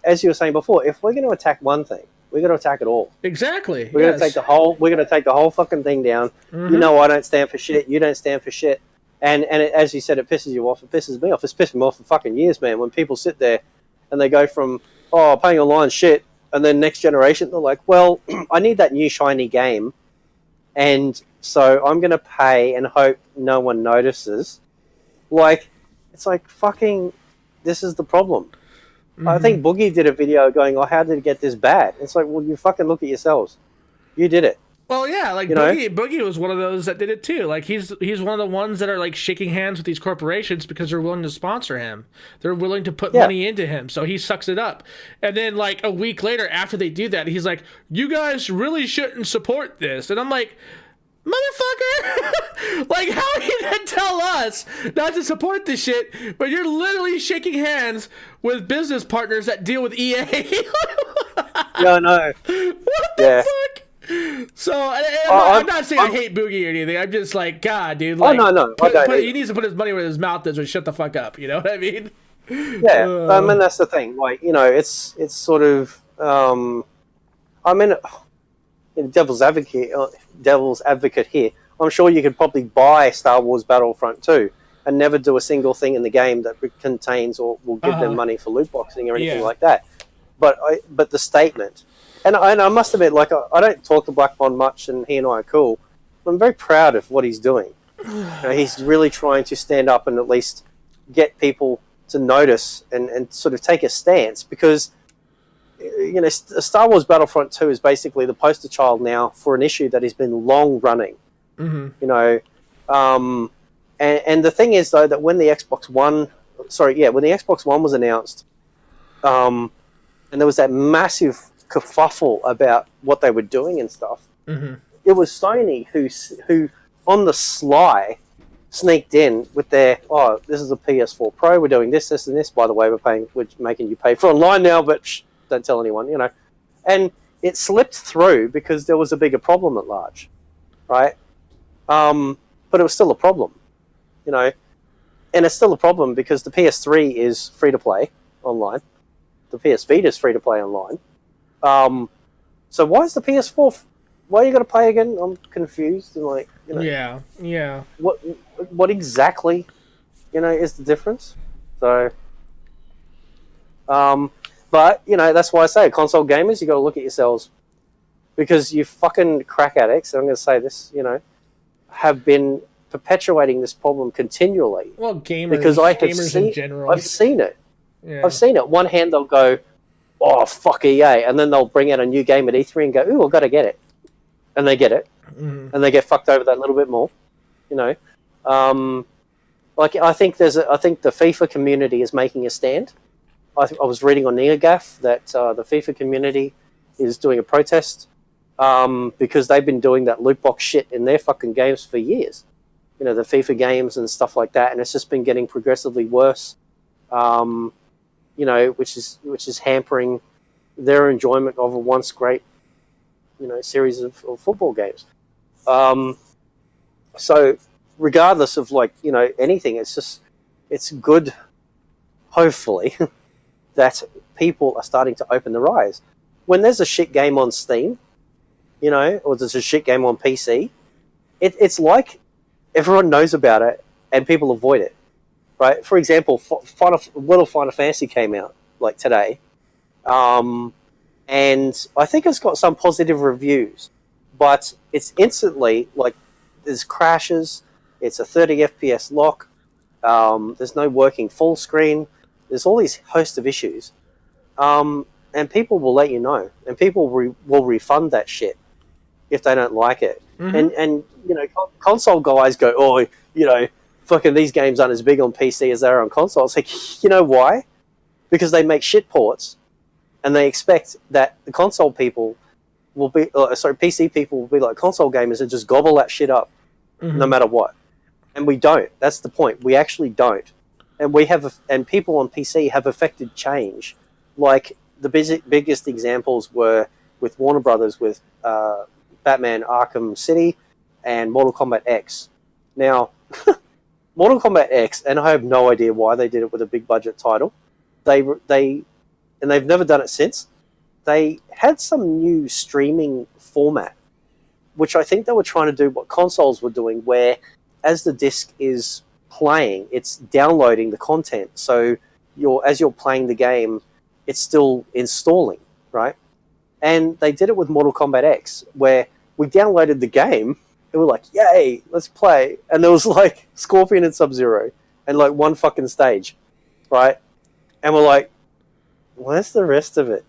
as you were saying before, if we're going to attack one thing, we're going to attack it all. Exactly. We're going to take the whole fucking thing down. Mm-hmm. You know, I don't stand for shit. You don't stand for shit. And as you said, it pisses you off. It pisses me off. It's pissed me off for fucking years, man. When people sit there and they go from, oh, paying online shit, and then next generation they're like, well, I need that new shiny game, and so I'm going to pay and hope no one notices. Like, it's like, fucking, this is the problem. Mm-hmm. I think Boogie did a video going, oh, how did it get this bad? It's like, well, you fucking look at yourselves. You did it. Well, yeah, like Boogie was one of those that did it too. Like he's one of the ones that are like shaking hands with these corporations because they're willing to sponsor him. They're willing to put money into him, so he sucks it up. And then like a week later, after they do that, he's like, "You guys really shouldn't support this." And I'm like, "Motherfucker! Like, how are you gonna tell us not to support this shit, but you're literally shaking hands with business partners that deal with EA?" Yeah, I know. What the fuck? So I'm not saying I hate Boogie or anything. I'm just like, God, dude. Like, no. He needs to put his money where his mouth is, or shut the fuck up. You know what I mean? Yeah, I mean that's the thing. Like, it's sort of. I mean, devil's advocate here. I'm sure you could probably buy Star Wars Battlefront 2 and never do a single thing in the game that contains or will give them money for loot boxing or anything like that. But the statement. And I must admit, like, I don't talk to Black Bond much, and he and I are cool. But I'm very proud of what he's doing. He's really trying to stand up and at least get people to notice and sort of take a stance, because, Star Wars Battlefront 2 is basically the poster child now for an issue that has been long running. And the thing is, though, that when the Xbox One was announced, and there was that massive kerfuffle about what they were doing and stuff. It was Sony who on the sly sneaked in with their, this is a PS4 Pro, we're doing this, and this. By the way, we're making you pay for online now, but don't tell anyone, And it slipped through because there was a bigger problem at large, right? But it was still a problem, and it's still a problem because the PS3 is free to play online, the PS Vita is free to play online. So why is the PS4? Why are you going to play again? I'm confused. And Yeah. What exactly, is the difference? So, but that's why I say, console gamers, you got to look at yourselves, because you fucking crack addicts. And I'm going to say this, have been perpetuating this problem continually. Well, gamers, because gamers in general. I've seen it. Yeah. I've seen it. One hand they'll go, "Oh, fuck EA," and then they'll bring out a new game at E3 and go, "Ooh, I've got to get it," and they get it, and they get fucked over that little bit more, I think the FIFA community is making a stand. I was reading on NeoGAF that the FIFA community is doing a protest because they've been doing that loot box shit in their fucking games for years, the FIFA games and stuff like that, and it's just been getting progressively worse. Which is hampering their enjoyment of a once great, series of football games. So regardless of anything, it's good, hopefully, that people are starting to open their eyes. When there's a shit game on Steam, or there's a shit game on PC, it's like everyone knows about it and people avoid it. Right. For example, Final Fantasy came out today, and I think it's got some positive reviews, but it's instantly there's crashes. It's a 30 FPS lock. There's no working full screen. There's all these host of issues, and people will let you know, and people will refund that shit if they don't like it. And console guys go, fucking these games aren't as big on PC as they are on console. It's like, you know why? Because they make shit ports, and they expect that the console people will be, PC people will be like console gamers and just gobble that shit up, no matter what. And we don't. That's the point. We actually don't. And and people on PC have affected change. Like the biggest examples were with Warner Brothers with Batman Arkham City and Mortal Kombat X. Now. Mortal Kombat X, and I have no idea why they did it with a big budget title. They've never done it since. They had some new streaming format, which I think they were trying to do what consoles were doing, where as the disc is playing, it's downloading the content. So as you're playing the game, it's still installing, right? And they did it with Mortal Kombat X, where we downloaded the game. And we're like, yay, let's play. And there was Scorpion and Sub-Zero and one fucking stage, right? And we're like, where's the rest of it?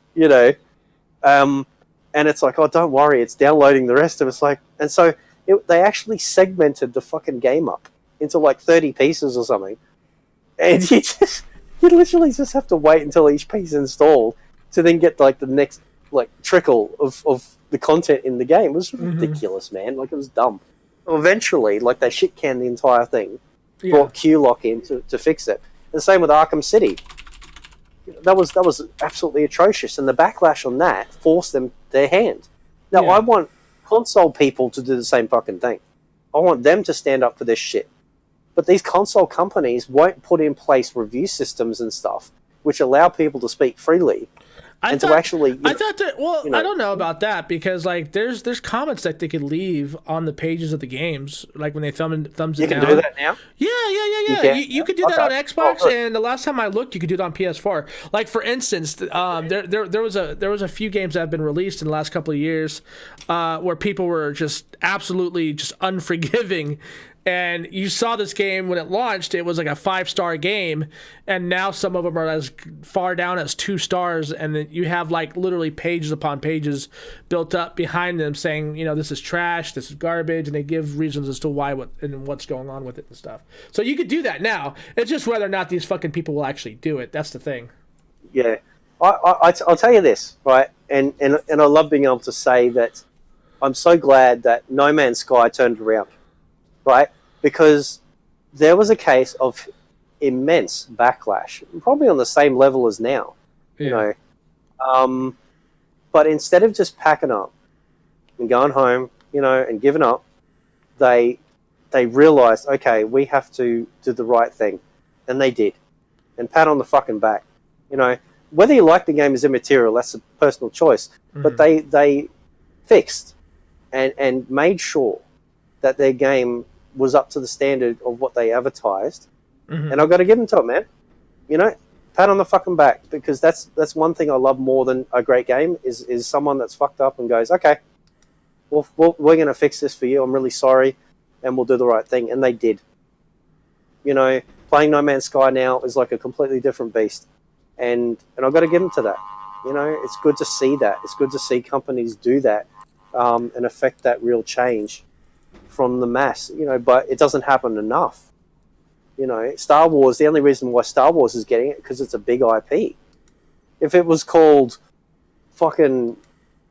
and it's like, oh, don't worry, it's downloading the rest of it. It's like, and so they actually segmented the fucking game up into like 30 pieces or something, and you literally just have to wait until each piece is installed to then get like the next like trickle of the content in the game. It was ridiculous, man. Like, it was dumb. Eventually, like, they shit canned the entire thing, brought Q-Lock in to fix it. And the same with Arkham City. That was absolutely atrocious, and the backlash on that forced them their hand. Now, I want console people to do the same fucking thing. I want them to stand up for this shit. But these console companies won't put in place review systems and stuff which allow people to speak freely. I thought that. Well, I don't know about that, because like there's comments that they could leave on the pages of the games, like when they thumbs it down. You can do that now. Yeah. You could do that on Xbox, and the last time I looked, you could do it on PS4. Like, for instance, there was a few games that have been released in the last couple of years where people were just absolutely just unforgiving. And you saw this game when it launched, it was like a 5-star game, and now some of them are as far down as 2 stars, and then you have like literally pages upon pages built up behind them saying, this is trash, this is garbage, and they give reasons as to why, what's going on with it and stuff. So you could do that now. It's just whether or not these fucking people will actually do it. That's the thing. Yeah. I'll tell you this, right? And I love being able to say that I'm so glad that No Man's Sky turned around. Right? Because there was a case of immense backlash, probably on the same level as now, but instead of just packing up and going home, and giving up, they realized, okay, we have to do the right thing, and they did, and pat on the fucking back. Whether you like the game is immaterial, that's a personal choice, but they fixed and made sure that their game was up to the standard of what they advertised, and I've got to give them to it, man. Pat on the fucking back, because that's one thing I love more than a great game is someone that's fucked up and goes, okay, we're going to fix this for you. I'm really sorry, and we'll do the right thing, and they did. Playing No Man's Sky now is like a completely different beast, and I've got to give them to that. It's good to see that. It's good to see companies do that and affect that real change from the mass, but it doesn't happen enough. Star Wars, the only reason why Star Wars is getting it because it's a big IP. If it was called fucking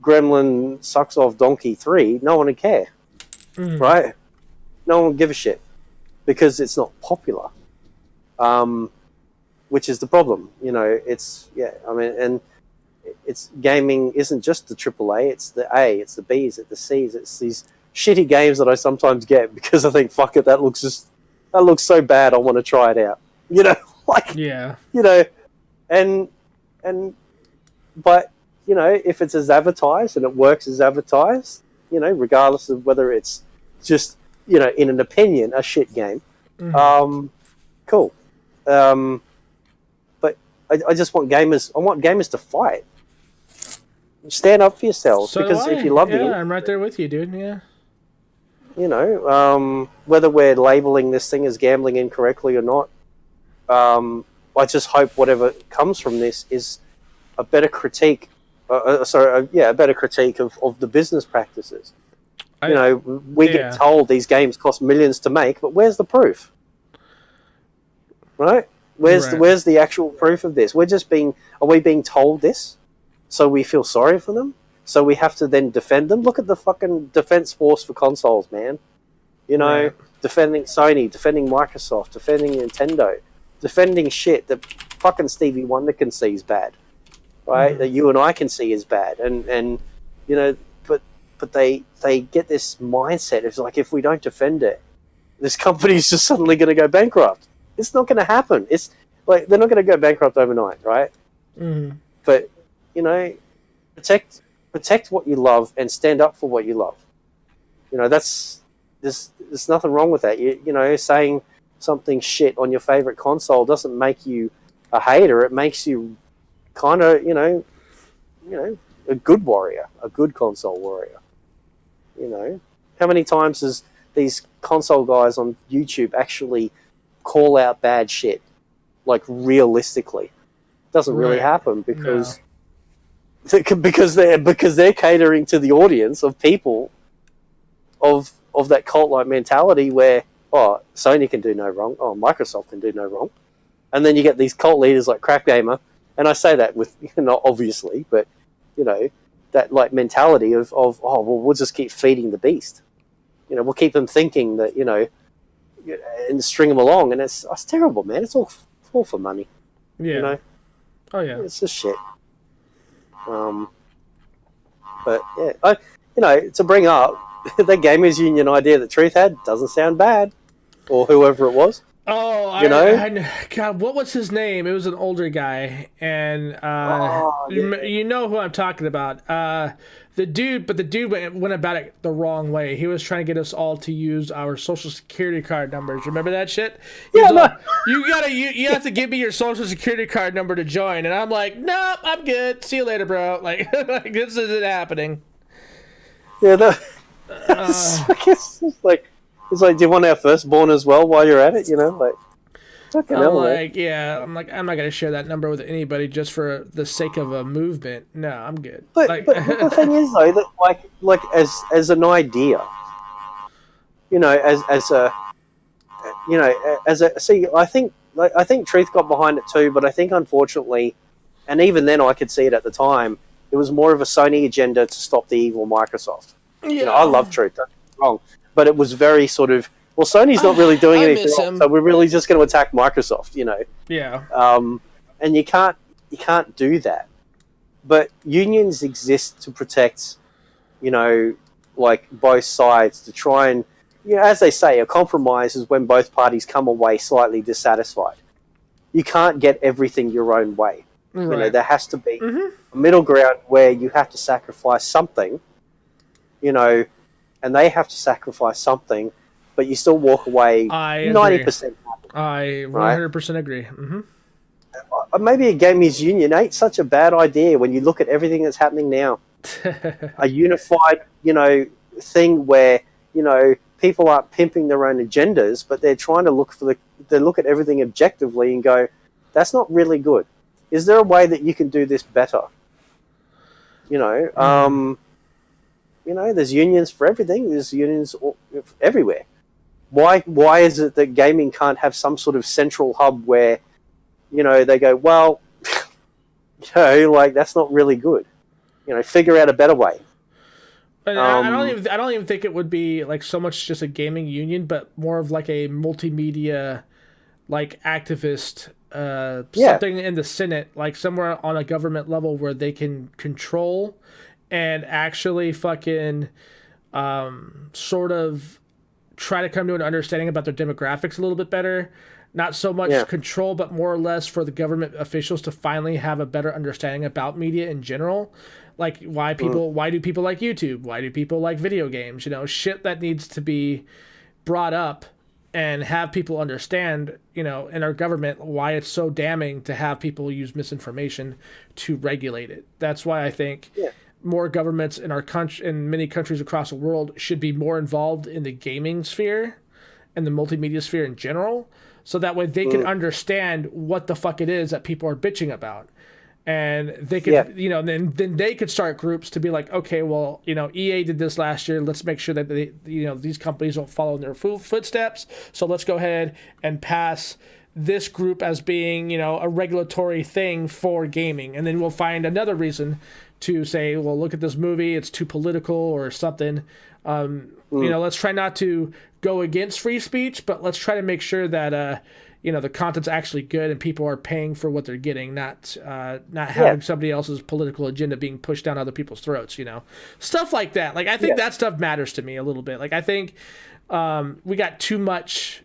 Gremlin Sucks Off Donkey 3, no one would care, right? No one would give a shit because it's not popular, which is the problem. It's gaming isn't just the AAA, it's the A, it's the B's, it's the C's, it's these shitty games that I sometimes get because I think, fuck it, that looks so bad, I want to try it out. But if it's as advertised and it works as advertised, regardless of whether it's just, in an opinion, a shit game, cool. But I just want gamers to fight. Stand up for yourselves, because if you love it, I'm right there with you, dude. Yeah. Whether we're labeling this thing as gambling incorrectly or not, I just hope whatever comes from this is a better critique. A better critique of the business practices. We get told these games cost millions to make, but where's the proof? Right? Where's the actual proof of this? Are we being told this, so we feel sorry for them? So we have to then defend them? Look at the fucking defense force for consoles, man. Defending Sony, defending Microsoft, defending Nintendo, defending shit that fucking Stevie Wonder can see is bad, right? That you and I can see is bad, and but they get this mindset. It's like, if we don't defend it, this company's just suddenly going to go bankrupt. It's not going to happen. It's like, they're not going to go bankrupt overnight, right? But protect what you love and stand up for what you love. There's nothing wrong with that. Saying something shit on your favorite console doesn't make you a hater. It makes you kind of, a good warrior, a good console warrior. How many times does these console guys on YouTube actually call out bad shit, like realistically? It doesn't really happen because because they're catering to the audience of people of that cult-like mentality where, oh, Sony can do no wrong, oh, Microsoft can do no wrong, and then you get these cult leaders like Crap Gamer, and I say that with, not obviously, but that like mentality of oh, well, we'll just keep feeding the beast, we'll keep them thinking that and string them along, and it's terrible, man. It's all for money. Yeah. Oh yeah. It's just shit. But yeah, to bring up the Gamers Union idea that Truth had doesn't sound bad, or whoever it was. Oh, God, what was his name? It was an older guy, and you know who I'm talking about. The dude went about it the wrong way. He was trying to get us all to use our social security card numbers. Remember that shit? Yeah, like, you have to give me your social security card number to join, and I'm like, nope, I'm good. See you later, bro. Like this isn't happening. Yeah, I guess it's like, do you want our firstborn as well while you're at it? Fucking hell, I'm not gonna share that number with anybody just for the sake of a movement. No, I'm good. But the thing is though that like as an idea, I think Truth got behind it too, but I think unfortunately, and even then I could see it at the time, it was more of a Sony agenda to stop the evil Microsoft. Yeah. I love Truth, don't get me wrong, but it was very sort of, well, Sony's not really doing anything wrong, so we're really just going to attack Microsoft, Yeah. And you can't do that. But unions exist to protect, like both sides, to try and, as they say, a compromise is when both parties come away slightly dissatisfied. You can't get everything your own way. Right. There has to be a middle ground where you have to sacrifice something, and they have to sacrifice something, but you still walk away 90% happy. I 100% agree. Mm-hmm. Maybe a Gamers Union ain't such a bad idea when you look at everything that's happening now. A unified, thing where, people aren't pimping their own agendas, but they're trying to look at everything objectively and go, that's not really good. Is there a way that you can do this better? There's unions for everything. There's unions everywhere. Why is it that gaming can't have some sort of central hub where, they go, well, that's not really good. Figure out a better way. I don't even think it would be like so much just a gaming union, but more of like a multimedia, like activist, something in the Senate, like somewhere on a government level where they can control and actually fucking sort of try to come to an understanding about their demographics a little bit better. Not so much control, but more or less for the government officials to finally have a better understanding about media in general. Like why do people like YouTube? Why do people like video games? Shit that needs to be brought up and have people understand, in our government, why it's so damning to have people use misinformation to regulate it. That's why I think more governments in our country, in many countries across the world, should be more involved in the gaming sphere and the multimedia sphere in general, so that way they can understand what the fuck it is that people are bitching about. And they could, then they could start groups to be like, okay, well, EA did this last year. Let's make sure that they, these companies don't follow in their footsteps. So let's go ahead and pass this group as being, a regulatory thing for gaming. And then we'll find another reason to say, well, look at this movie. It's too political or something. Let's try not to go against free speech, but let's try to make sure that, the content's actually good and people are paying for what they're getting, not having somebody else's political agenda being pushed down other people's throats, stuff like that. Like, I think that stuff matters to me a little bit. Like, I think we got too much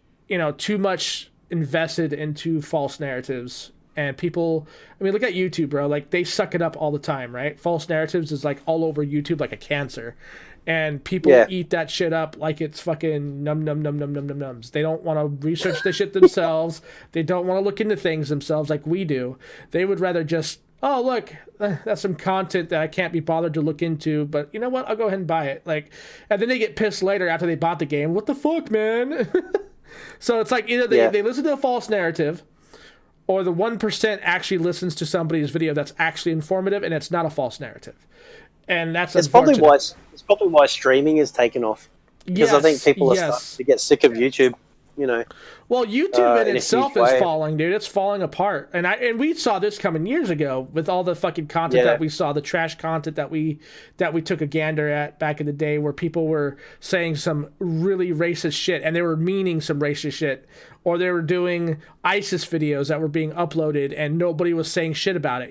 invested into false narratives, and people, look at YouTube, bro. Like, they suck it up all the time, right? False narratives is like all over YouTube like a cancer. And people eat that shit up like it's fucking nums. They don't want to research the shit themselves. They don't want to look into things themselves like we do. They would rather just, oh, look, that's some content that I can't be bothered to look into, but you know what? I'll go ahead and buy it. Like, and then they get pissed later after they bought the game. What the fuck, man? So it's like either they listen to a false narrative, or the 1% actually listens to somebody's video that's actually informative and it's not a false narrative. And that's probably why streaming is taken off. Because I think people are starting to get sick of YouTube. Well, YouTube in itself is falling, dude. It's falling apart, and we saw this coming years ago with all the fucking content that we saw, the trash content that we took a gander at back in the day, where people were saying some really racist shit, and they were meaning some racist shit, or they were doing ISIS videos that were being uploaded, and nobody was saying shit about it.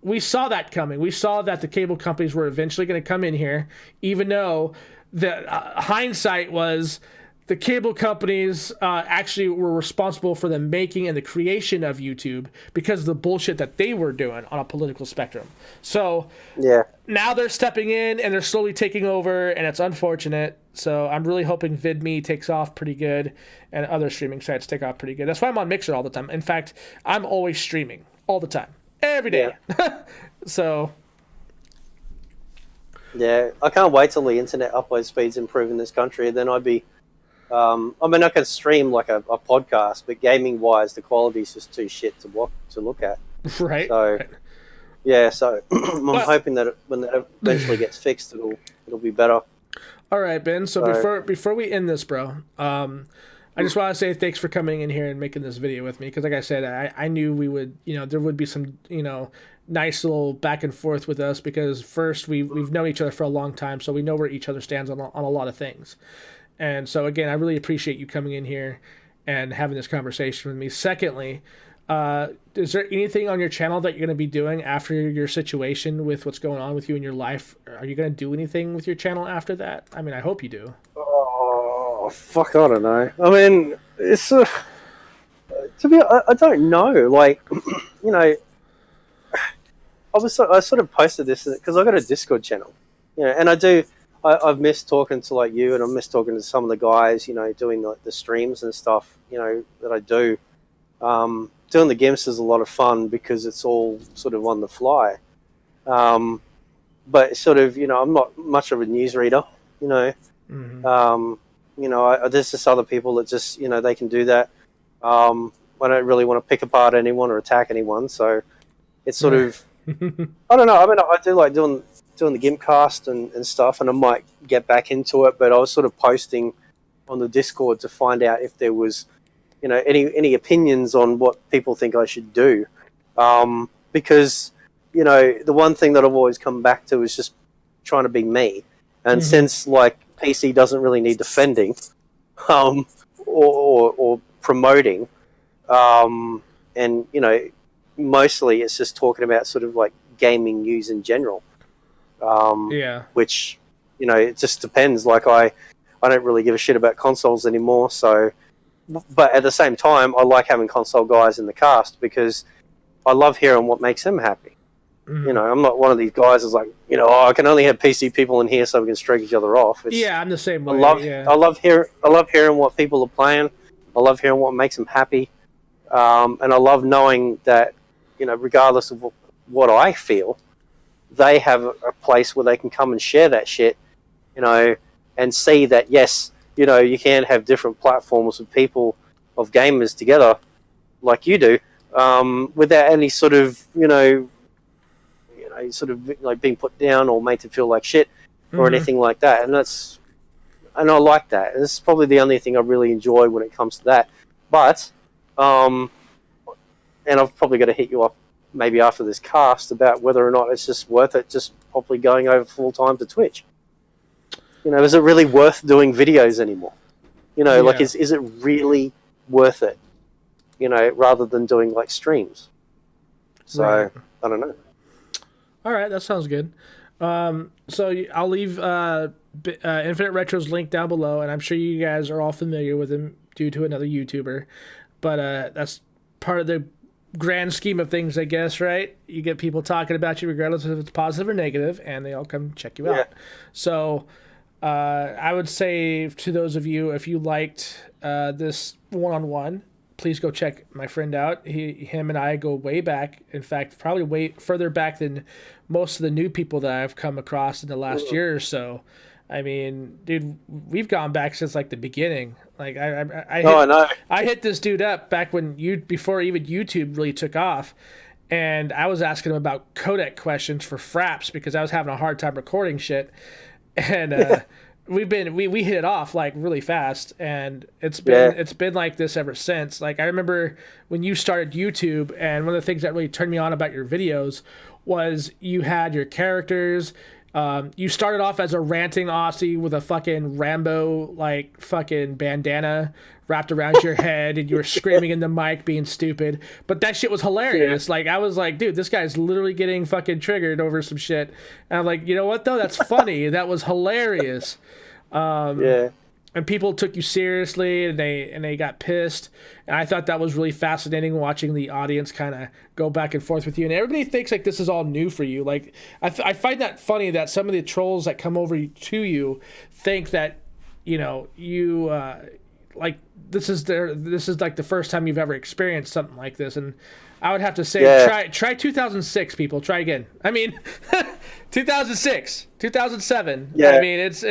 We saw that coming. We saw that the cable companies were eventually going to come in here, even though the hindsight was the cable companies actually were responsible for the making and the creation of YouTube because of the bullshit that they were doing on a political spectrum. So now they're stepping in and they're slowly taking over, and it's unfortunate. So I'm really hoping VidMe takes off pretty good and other streaming sites take off pretty good. That's why I'm on Mixer all the time. In fact, I'm always streaming all the time, every day. So... yeah, I can't wait till the internet upload speeds improve in this country. Then I'd be... I can stream like a podcast, but gaming-wise, the quality is just too shit to look at. Right. So, yeah. So I'm hoping that when that eventually gets fixed, it'll be better. All right, Ben. So before we end this, bro, I just want to say thanks for coming in here and making this video with me. Because like I said, I knew we would, there would be some, nice little back and forth with us. Because first, we've known each other for a long time, so we know where each other stands on a lot of things. And so, again, I really appreciate you coming in here and having this conversation with me. Secondly, is there anything on your channel that you're going to be doing after your situation with what's going on with you in your life? Are you going to do anything with your channel after that? I mean, I hope you do. Oh, fuck, I don't know. I mean, it's... I don't know. Like, I sort of posted this because I got a Discord channel. And I've missed talking to like you, and I've missed talking to some of the guys, doing like the streams and stuff, that I do. Doing the GIMPs is a lot of fun because it's all sort of on the fly. But sort of, I'm not much of a newsreader, Mm-hmm. There's just other people that just, they can do that. I don't really want to pick apart anyone or attack anyone, so it's sort of, I don't know. I mean, I do like doing the GIMP cast and stuff, and I might get back into it, but I was sort of posting on the Discord to find out if there was, any opinions on what people think I should do. Because, the one thing that I've always come back to is just trying to be me. And since, like, PC doesn't really need defending or promoting, and, mostly it's just talking about sort of, like, gaming news in general. Which, it just depends. Like, I don't really give a shit about consoles anymore, so... But at the same time, I like having console guys in the cast because I love hearing what makes them happy. I'm not one of these guys that's like, I can only have PC people in here so we can stroke each other off. I'm the same way. I love hearing what people are playing. I love hearing what makes them happy. And I love knowing that, regardless of what I feel, they have a place where they can come and share that shit, and see that, yes, you can have different platforms of people, of gamers together, like you do, without any sort of, sort of like being put down or made to feel like shit or anything like that. And I like that. This is probably the only thing I really enjoy when it comes to that. But, and I've probably got to hit you up maybe after this cast about whether or not it's just worth it just probably going over full time to Twitch. Is it really worth doing videos anymore? Like, is it really worth it? Rather than doing like streams. So, right. I don't know. All right, that sounds good. So I'll leave Infinite Retro's link down below, and I'm sure you guys are all familiar with him due to another YouTuber. But that's part of the grand scheme of things, I guess, right? You get people talking about you regardless if it's positive or negative, and they all come check you out. So I would say to those of you, if you liked this one-on-one, please go check my friend out. Him and I go way back. In fact, probably way further back than most of the new people that I've come across in the last year or so. I mean, dude, we've gone back since like the beginning. Like I know. I hit this dude up back when before even YouTube really took off, and I was asking him about codec questions for Fraps because I was having a hard time recording shit, and we hit it off like really fast, and it's been like this ever since. Like I remember when you started YouTube, and one of the things that really turned me on about your videos was you had your characters. You started off as a ranting Aussie with a fucking Rambo like fucking bandana wrapped around your head, and you were screaming in the mic being stupid, but that shit was hilarious. Like I was like, dude, this guy's literally getting fucking triggered over some shit, and I'm like, you know what though, that's funny. That was hilarious. And people took you seriously, and they got pissed, and I thought that was really fascinating watching the audience kind of go back and forth with you. And everybody thinks like this is all new for you. Like I find that funny that some of the trolls that come over to you think that, you know, you like this is like the first time you've ever experienced something like this. And I would have to say try 2006, people. Try again. I mean 2006, 2007. Yeah. I mean it's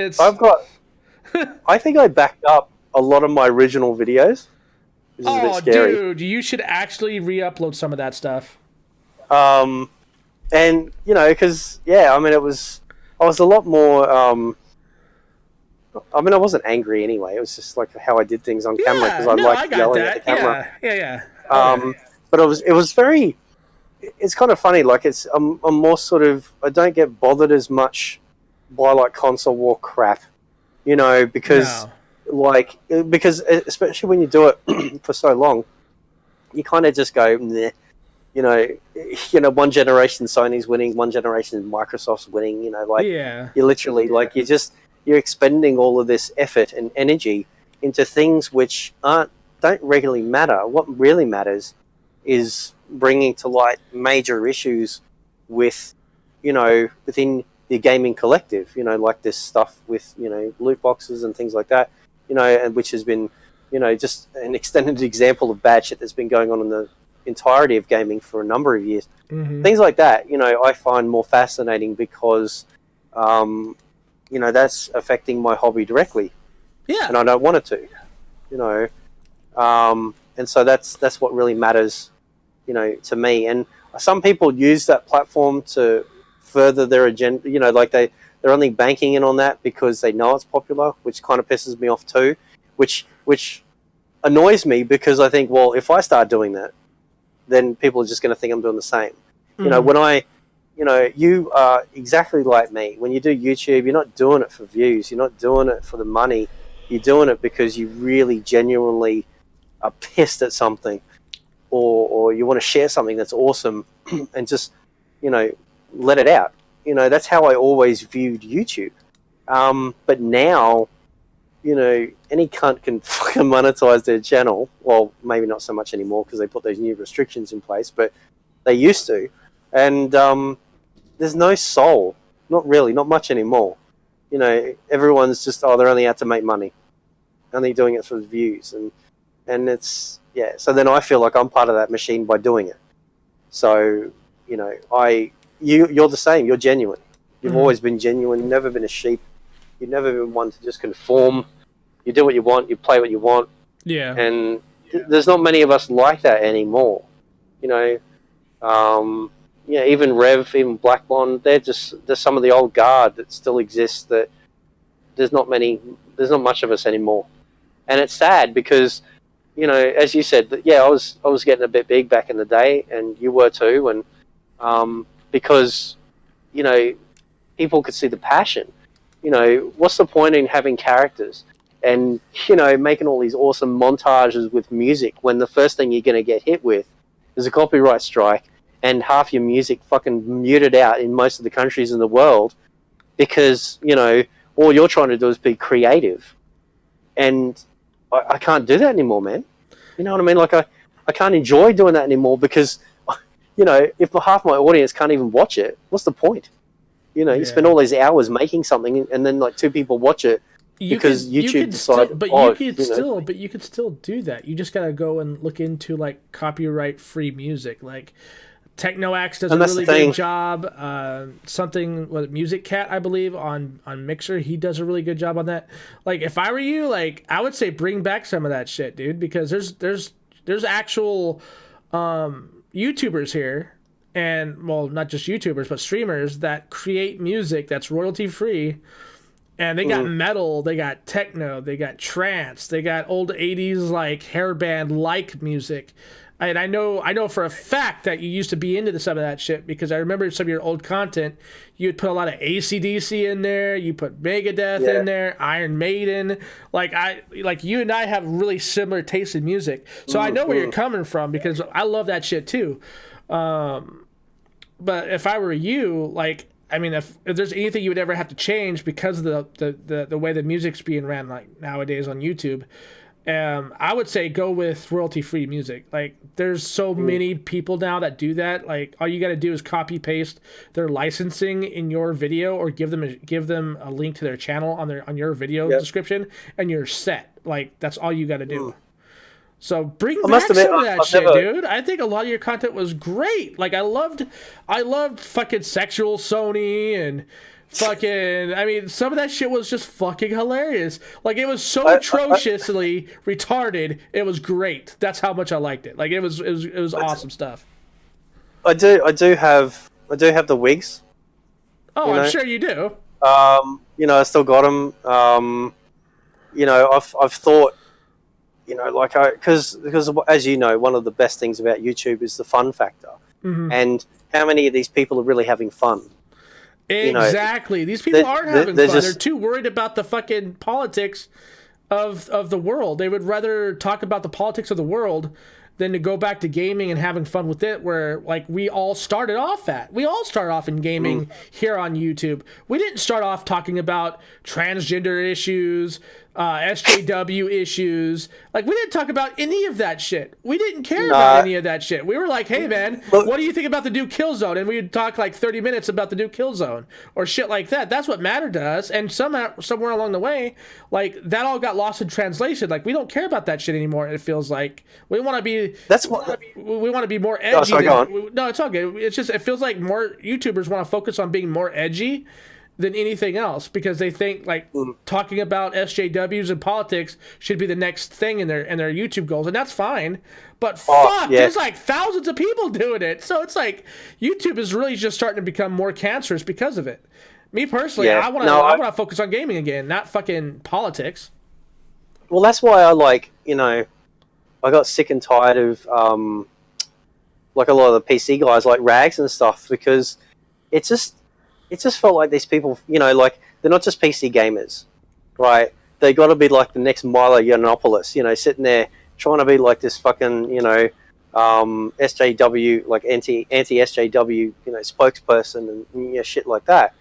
I think I backed up a lot of my original videos. This is a bit scary. Dude, you should actually re-upload some of that stuff. And you know, because I mean, I was a lot more. I mean, I wasn't angry anyway. It was just like how I did things on camera because I liked yelling at the camera. Yeah. But it was very. It's kind of funny. Like I'm more sort of. I don't get bothered as much by like console war crap. You know, because especially when you do it for so long, you kind of just go, meh. You know, one generation Sony's winning, one generation Microsoft's winning. You know, like you're literally like you're expending all of this effort and energy into things which don't regularly matter. What really matters is bringing to light major issues with, you know, within the gaming collective, you know, like this stuff with, you know, loot boxes and things like that, you know, and which has been, you know, just an extended example of bad shit that's been going on in the entirety of gaming for a number of years. Mm-hmm. Things like that, you know, I find more fascinating because, you know, that's affecting my hobby directly. Yeah. And I don't want it to, you know. And so that's what really matters, you know, to me. And some people use that platform to further their agenda, you know, like they're only banking in on that because they know it's popular, which kind of pisses me off too, which annoys me because I think, well, if I start doing that, then people are just going to think I'm doing the same. Mm-hmm. You know, you are exactly like me. When you do YouTube, you're not doing it for views, you're not doing it for the money, you're doing it because you really genuinely are pissed at something, or you want to share something that's awesome and just, you know, let it out. You know, that's how I always viewed YouTube. But now, you know, any cunt can fucking monetize their channel. Well, maybe not so much anymore because they put those new restrictions in place, but they used to. And there's no soul. Not really, not much anymore. You know, everyone's just, they're only out to make money. Only doing it for the views. And it's, so then I feel like I'm part of that machine by doing it. So, you know, you're the same. You're genuine. You've always been genuine. You've never been a sheep. You've never been one to just conform. You do what you want. You play what you want. Yeah. And there's not many of us like that anymore. You know, even Rev, even Black Blonde, there's some of the old guard that still exists. That there's not much of us anymore, and it's sad because, you know, as you said, I was getting a bit big back in the day, and you were too, and because, you know, people could see the passion. You know, what's the point in having characters and, you know, making all these awesome montages with music when the first thing you're going to get hit with is a copyright strike and half your music fucking muted out in most of the countries in the world because, you know, all you're trying to do is be creative. And I can't do that anymore, man. You know what I mean? Like, I can't enjoy doing that anymore because, you know, if half my audience can't even watch it, what's the point? You know, you spend all these hours making something, and then like 2 people watch it because YouTube decided. But you could still do that. You just gotta go and look into like copyright-free music. Like Technoax does a really good job. Something with Music Cat, I believe, on Mixer, he does a really good job on that. Like, if I were you, like, I would say bring back some of that shit, dude, because there's actual YouTubers here, and well, not just YouTubers, but streamers that create music that's royalty free. And they got metal, they got techno, they got trance, they got old 80s like hairband like music. And I know for a fact that you used to be into some of that shit, because I remember some of your old content. You would put a lot of AC/DC in there. You put Megadeth in there, Iron Maiden. Like you and I have really similar tastes in music, so I know where you're coming from, because I love that shit too. But if I were you, like, I mean, if there's anything you would ever have to change because of the way the music's being ran like nowadays on YouTube, I would say go with royalty-free music. Like, there's so many people now that do that. Like, all you got to do is copy paste their licensing in your video, or give them a link to their channel on your video description, and you're set. Like, that's all you got to do. So bring back some of that shit, dude. I think a lot of your content was great. Like, I loved fucking Sexual Sony and fucking, I mean, some of that shit was just fucking hilarious. Like, it was so atrociously retarded. It was great. That's how much I liked it. Like, it was awesome stuff. I do have the wigs. Oh, I'm sure you do. I still got them. I've thought, because as you know, one of the best things about YouTube is the fun factor, and how many of these people are really having fun. Exactly. These people aren't having fun. They're too worried about the fucking politics of the world. They would rather talk about the politics of the world than to go back to gaming and having fun with it, where, like, we all started off in gaming here on YouTube. We didn't start off talking about transgender issues, SJW issues. Like, we didn't talk about any of that shit. We didn't care about any of that shit. We were like, hey, man, what do you think about the new Killzone? And we'd talk like 30 minutes about the new Killzone or shit like that. That's what mattered to us. And somewhere along the way, like, that all got lost in translation. Like, we don't care about that shit anymore. It feels like we want to be. We want to be more edgy. No, it's all good. It's just, it feels like more YouTubers want to focus on being more edgy than anything else, because they think like talking about SJWs and politics should be the next thing in their YouTube goals, and that's fine. But there's like thousands of people doing it, so it's like YouTube is really just starting to become more cancerous because of it. Me personally, I want to focus on gaming again, not fucking politics. Well, that's why I got sick and tired of like a lot of the PC guys like Rags and stuff, because it just felt like these people, like, they're not just PC gamers, right? They got to be like the next Milo Yiannopoulos, sitting there trying to be like this fucking, SJW, like anti-SJW, spokesperson and shit like that.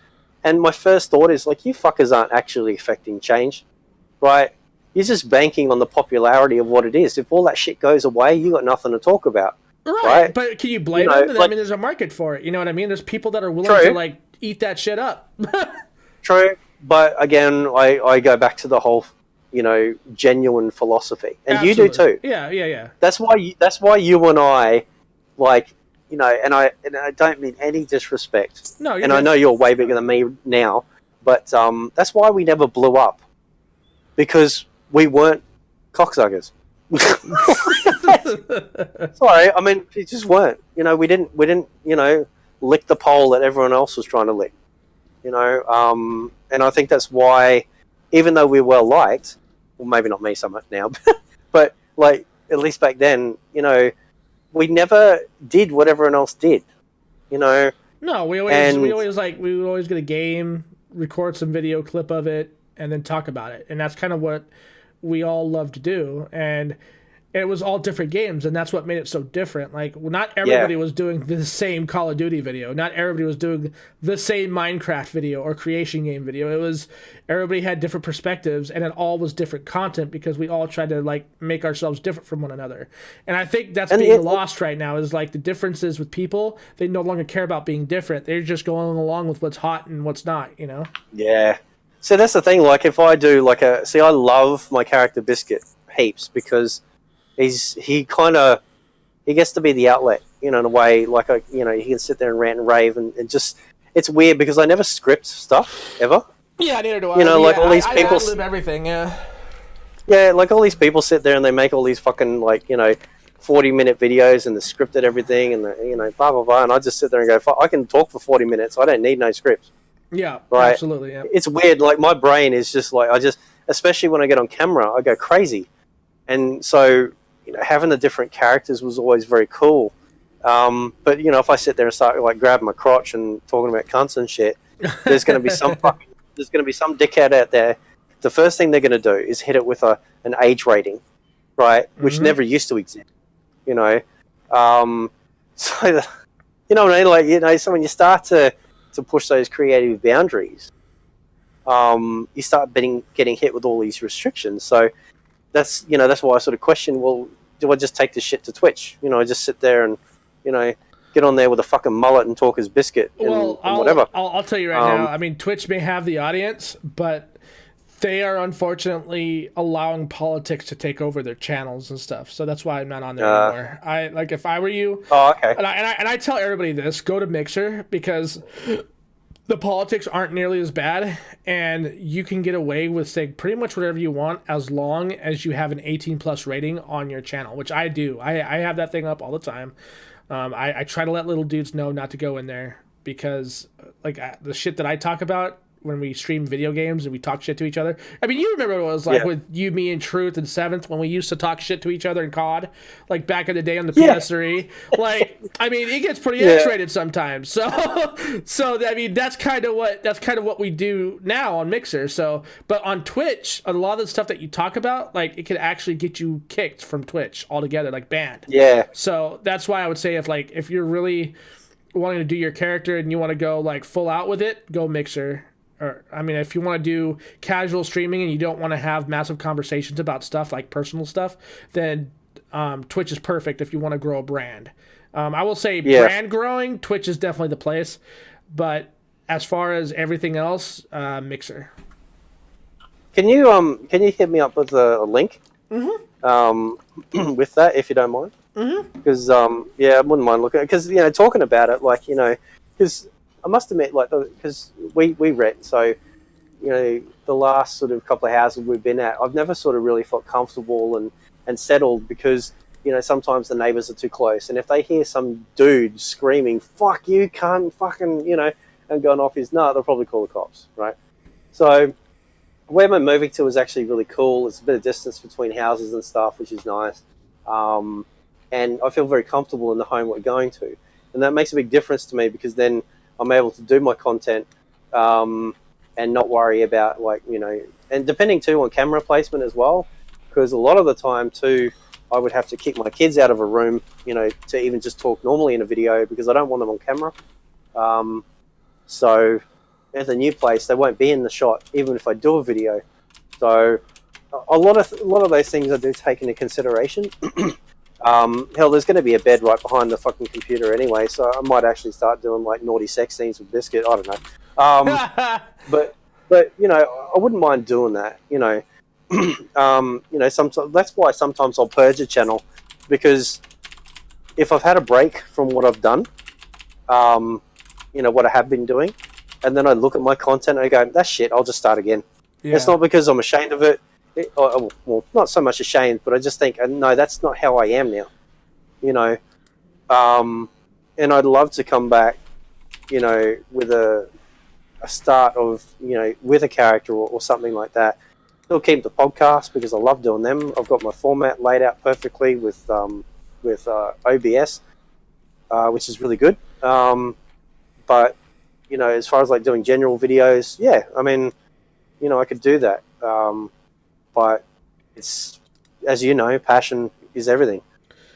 And my first thought is, like, you fuckers aren't actually affecting change, right? You're just banking on the popularity of what it is. If all that shit goes away, you got nothing to talk about. Right? But can you blame them? Like, I mean, there's a market for it. You know what I mean? There's people that are willing to, like, eat that shit up. True. But again, I go back to the whole, genuine philosophy. And Absolutely. You do too. Yeah. That's why you and I, like, and I don't mean any disrespect. No, I know you're way bigger than me now, but that's why we never blew up. Because we weren't cocksuckers. Sorry, I mean, it just weren't. We didn't lick the pole that everyone else was trying to lick. And I think that's why, even though we were well liked, well, maybe not me so much now, but like, at least back then, we never did what everyone else did. No, we would always get a game, record some video clip of it, and then talk about it. And that's kind of what we all love to do. And it was all different games, and that's what made it so different. Like, not everybody was doing the same Call of Duty video. Not everybody was doing the same Minecraft video or creation game video. It was, everybody had different perspectives, and it all was different content, because we all tried to, like, make ourselves different from one another. And I think that's being lost right now, is, like, the differences with people. They no longer care about being different. They're just going along with what's hot and what's not, Yeah. So that's the thing, like, if I do, like, I love my character Biscuit heaps, because he gets to be the outlet, in a way, like you can sit there and rant and rave, and just it's weird because I never script stuff ever. Yeah, neither do I. Like all these people live everything. Yeah. Yeah, like all these people sit there and they make all these fucking 40-minute videos and the scripted everything and the blah blah blah, and I just sit there and go, I can talk for 40 minutes. I don't need no scripts. Yeah, right? Absolutely. Yeah. It's weird. Like my brain is just like especially when I get on camera, I go crazy, and so having the different characters was always very cool. But if I sit there and start like grabbing my crotch and talking about cunts and shit, there's going to be some dickhead out there. The first thing they're going to do is hit it with an age rating, right? Which never used to exist, So what I mean, so when you start to push those creative boundaries, you start getting hit with all these restrictions. So that's why I sort of question, well, do I just take this shit to Twitch? I just sit there and get on there with a fucking mullet and talk as biscuit and whatever. I'll tell you right now. I mean, Twitch may have the audience, but they are unfortunately allowing politics to take over their channels and stuff. So that's why I'm not on there anymore. If I were you, okay. And I tell everybody this: go to Mixer, because the politics aren't nearly as bad, and you can get away with saying pretty much whatever you want as long as you have an 18+ rating on your channel, which I do. I have that thing up all the time. I try to let little dudes know not to go in there, because the shit that I talk about when we stream video games and we talk shit to each other. I mean, you remember what it was like with you, me, and Truth and Seventh when we used to talk shit to each other in COD, like back in the day on the PS3. I mean, it gets pretty X-rated sometimes. So I mean, that's kind of what we do now on Mixer. So, but on Twitch, a lot of the stuff that you talk about, like, it could actually get you kicked from Twitch altogether, like banned. Yeah. So that's why I would say if you're really wanting to do your character and you want to go like full out with it, go Mixer. Or, I mean, if you want to do casual streaming and you don't want to have massive conversations about stuff like personal stuff, then Twitch is perfect if you want to grow a brand. I will say brand growing, Twitch is definitely the place. But as far as everything else, Mixer. Can you hit me up with a link? With that, if you don't mind. Because I wouldn't mind looking at it. Because talking about it, because I must admit, because we rent, so the last sort of couple of houses we've been at, I've never sort of really felt comfortable and settled, because sometimes the neighbours are too close, and if they hear some dude screaming "fuck you, cunt," fucking and going off his nut, they'll probably call the cops, right? So where we're moving to is actually really cool. It's a bit of distance between houses and stuff, which is nice, and I feel very comfortable in the home we're going to, and that makes a big difference to me, because then I'm able to do my content and not worry about and depending too on camera placement as well, because a lot of the time too I would have to kick my kids out of a room to even just talk normally in a video, because I don't want them on camera. So at the new place, they won't be in the shot even if I do a video. So a lot of those things I do take into consideration. Hell, there's going to be a bed right behind the fucking computer anyway, so I might actually start doing like naughty sex scenes with Biscuit. I don't know. But I wouldn't mind doing that. Sometimes that's why sometimes I'll purge a channel, because if I've had a break from what I've done, what I have been doing, and then I look at my content and I go, that's shit, I'll just start again. Yeah. It's not because I'm ashamed of it. Well, not so much ashamed, but I just think, no, that's not how I am now, and I'd love to come back, with a start of, with a character or something like that. Still keep the podcast, because I love doing them. I've got my format laid out perfectly with OBS, which is really good. But, as far as like doing general videos, I mean, I could do that. But it's, as you know, passion is everything.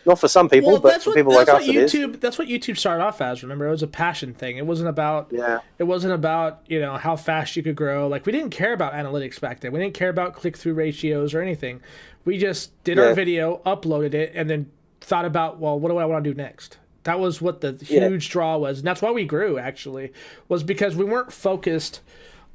Not for some people, but for people like us, it is. That's what YouTube started off as. Remember, it was a passion thing. It wasn't about how fast you could grow. Like, we didn't care about analytics back then. We didn't care about click-through ratios or anything. We just did our video, uploaded it, and then thought about, well, what do I want to do next? That was what the huge draw was, and that's why we grew. Actually, was because we weren't focused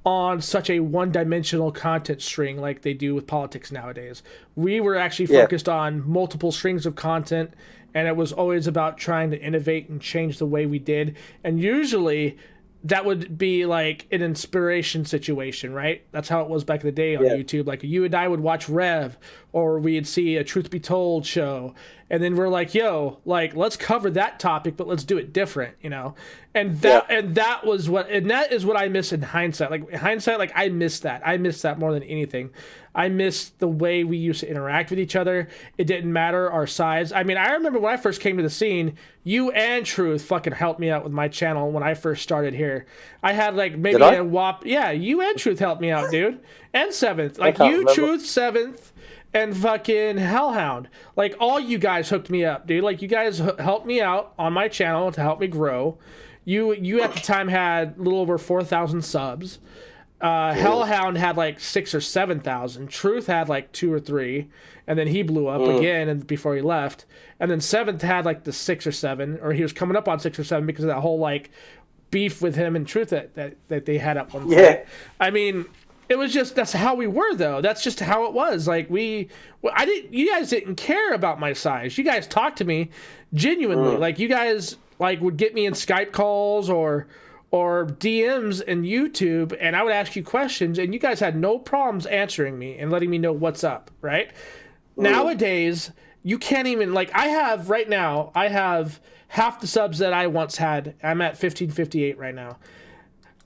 on such a one-dimensional content string like they do with politics nowadays. We were actually focused on multiple strings of content, and it was always about trying to innovate and change the way we did. And usually that would be like an inspiration situation, right? That's how it was back in the day on YouTube. Like you and I would watch Rev, or we'd see a Truth Be Told show, and then we're like, yo, like, let's cover that topic, but let's do it different, you know? And that was what, and that is what I miss in hindsight. Like in hindsight, like I miss that. I miss that more than anything. I miss the way we used to interact with each other. It didn't matter our size. I mean, I remember when I first came to the scene, you and Truth fucking helped me out with my channel when I first started here. I had like maybe a whop. Yeah, you and Truth helped me out, dude. And Seventh. Like you, remember. Truth, Seventh, and fucking Hellhound. Like all you guys hooked me up, dude. Like you guys helped me out on my channel to help me grow. You at the time had a little over 4,000 subs. Hellhound had like 6,000 or 7,000. Truth had like 2 or 3, and then he blew up again and before he left. And then Seventh had like the 6 or 7, or he was coming up on 6 or 7 because of that whole like beef with him and Truth that they had at one point. Yeah. I mean, it was just, that's how we were though. That's just how it was. Like you guys didn't care about my size. You guys talked to me genuinely. Like you guys like would get me in Skype calls or DMs in YouTube, and I would ask you questions, and you guys had no problems answering me and letting me know what's up, right? Nowadays, you can't even, like, I have half the subs that I once had. I'm at 1558 right now.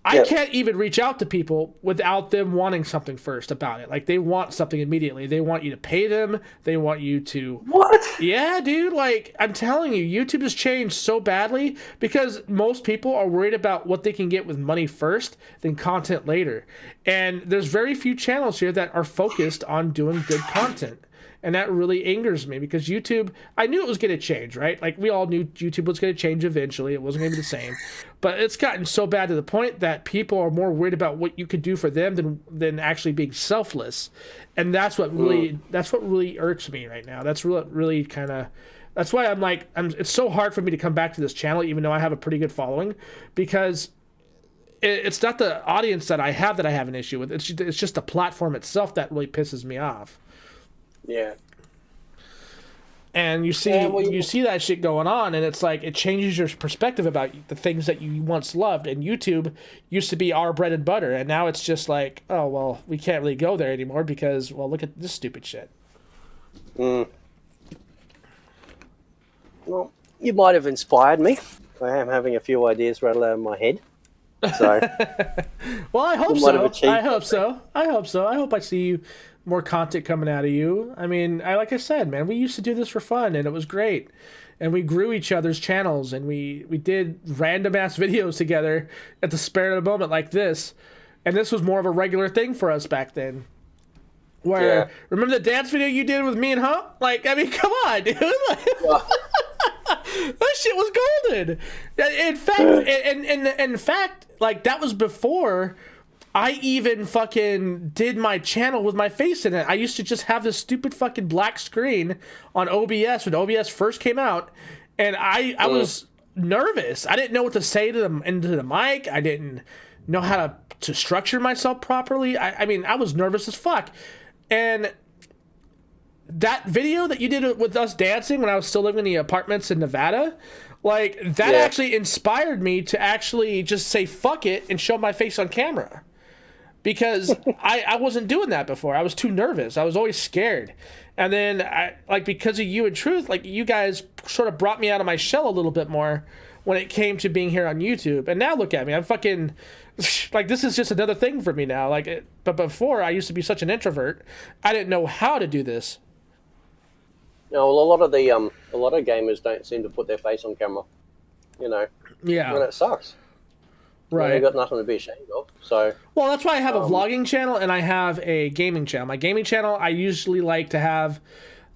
I can't even reach out to people without them wanting something first about it. Like, they want something immediately. They want you to pay them. They want you to... What? Yeah, dude. Like, I'm telling you, YouTube has changed so badly because most people are worried about what they can get with money first, then content later. And there's very few channels here that are focused on doing good content. And that really angers me because YouTube, I knew it was going to change, right? Like we all knew YouTube was going to change eventually. It wasn't going to be the same. But it's gotten so bad to the point that people are more worried about what you could do for them than actually being selfless. And that's what really irks me right now. That's really kind of, that's why I'm like, it's so hard for me to come back to this channel, even though I have a pretty good following, because it's not the audience that I have an issue with. It's just the platform itself that really pisses me off. Yeah. And you see that shit going on, and it's like it changes your perspective about the things that you once loved. And YouTube used to be our bread and butter, and now it's just like, oh well, we can't really go there anymore because, well, look at this stupid shit. Well, you might have inspired me. I am having a few ideas rattle out of my head. So, well, I hope so. I hope so. I hope I see you. More content coming out of you. I mean, like I said, man, we used to do this for fun, and it was great. And we grew each other's channels, and we did random ass videos together at the spare of the moment like this. And this was more of a regular thing for us back then. Remember the dance video you did with me and Hump? Like, I mean, come on, dude. That shit was golden. In fact, like that was before I even fucking did my channel with my face in it. I used to just have this stupid fucking black screen on OBS when OBS first came out, and I was nervous. I didn't know what to say to them into the mic. I didn't know how to structure myself properly. I mean, I was nervous as fuck. And that video that you did with us dancing when I was still living in the apartments in Nevada, like that actually inspired me to actually just say fuck it and show my face on camera. Because I wasn't doing that before. I was too nervous. I was always scared. And then, because of you and Truth, like, you guys sort of brought me out of my shell a little bit more when it came to being here on YouTube. And now look at me. I'm fucking, like, this is just another thing for me now. But before, I used to be such an introvert. I didn't know how to do this. No, well, a lot of gamers don't seem to put their face on camera. You know? Yeah. And it sucks. Right. You've got nothing to be ashamed of. So, well, that's why I have a vlogging channel and I have a gaming channel. My gaming channel, I usually like to have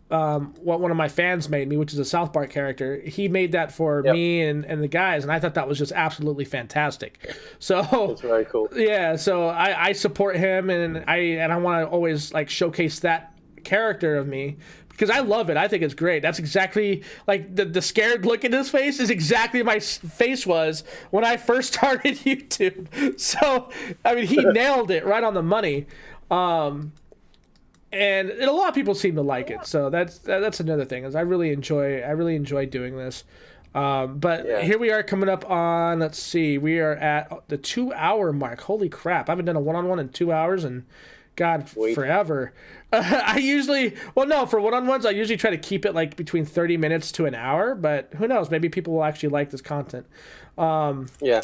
what one of my fans made me, which is a South Park character. He made that for me and the guys, and I thought that was just absolutely fantastic. So it's very cool. Yeah, so I support him, and I want to always like showcase that character of me, because I love it. I think it's great. That's exactly like the scared look in his face is exactly my face was when I first started YouTube. So I mean, he nailed it right on the money. And a lot of people seem to like it. So that's another thing is I really enjoy doing this. But here we are coming up on, let's see, we are at the 2-hour mark. Holy crap. I haven't done a one-on-one in 2 hours and God, forever. I usually, for one-on-ones, I usually try to keep it like between 30 minutes to an hour, but who knows? Maybe people will actually like this content. Yeah.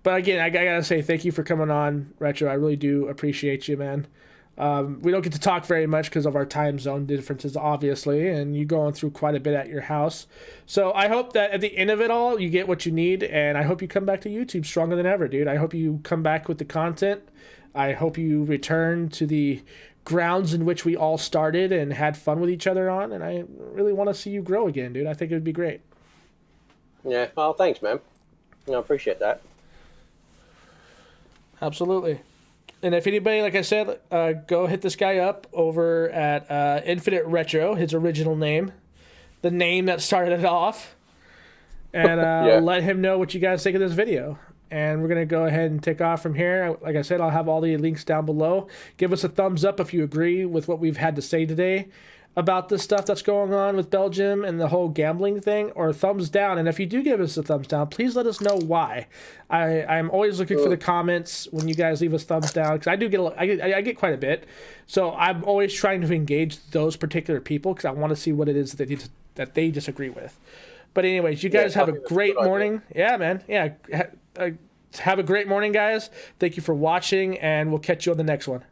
But again, I gotta say thank you for coming on, Retro. I really do appreciate you, man. We don't get to talk very much because of our time zone differences, obviously, and you going through quite a bit at your house. So I hope that at the end of it all, you get what you need, and I hope you come back to YouTube stronger than ever, dude. I hope you come back with the content. I hope you return to the grounds in which we all started and had fun with each other on, and I really want to see you grow again, dude. I think it would be great. Yeah, well, thanks, man. I appreciate that. Absolutely. And if anybody, like I said, go hit this guy up over at Infinite Retro, his original name, the name that started it off, and let him know what you guys think of this video. And we're going to go ahead and take off from here. Like I said, I'll have all the links down below. Give us a thumbs up if you agree with what we've had to say today about this stuff that's going on with Belgium and the whole gambling thing, or a thumbs down. And if you do give us a thumbs down, please let us know why. I'm always looking for the comments when you guys leave us thumbs down, because I do I get quite a bit. So I'm always trying to engage those particular people because I want to see what it is that they disagree with. But anyways, you guys have a great morning. Yeah, man. Yeah. Have a great morning, guys. Thank you for watching, and we'll catch you on the next one.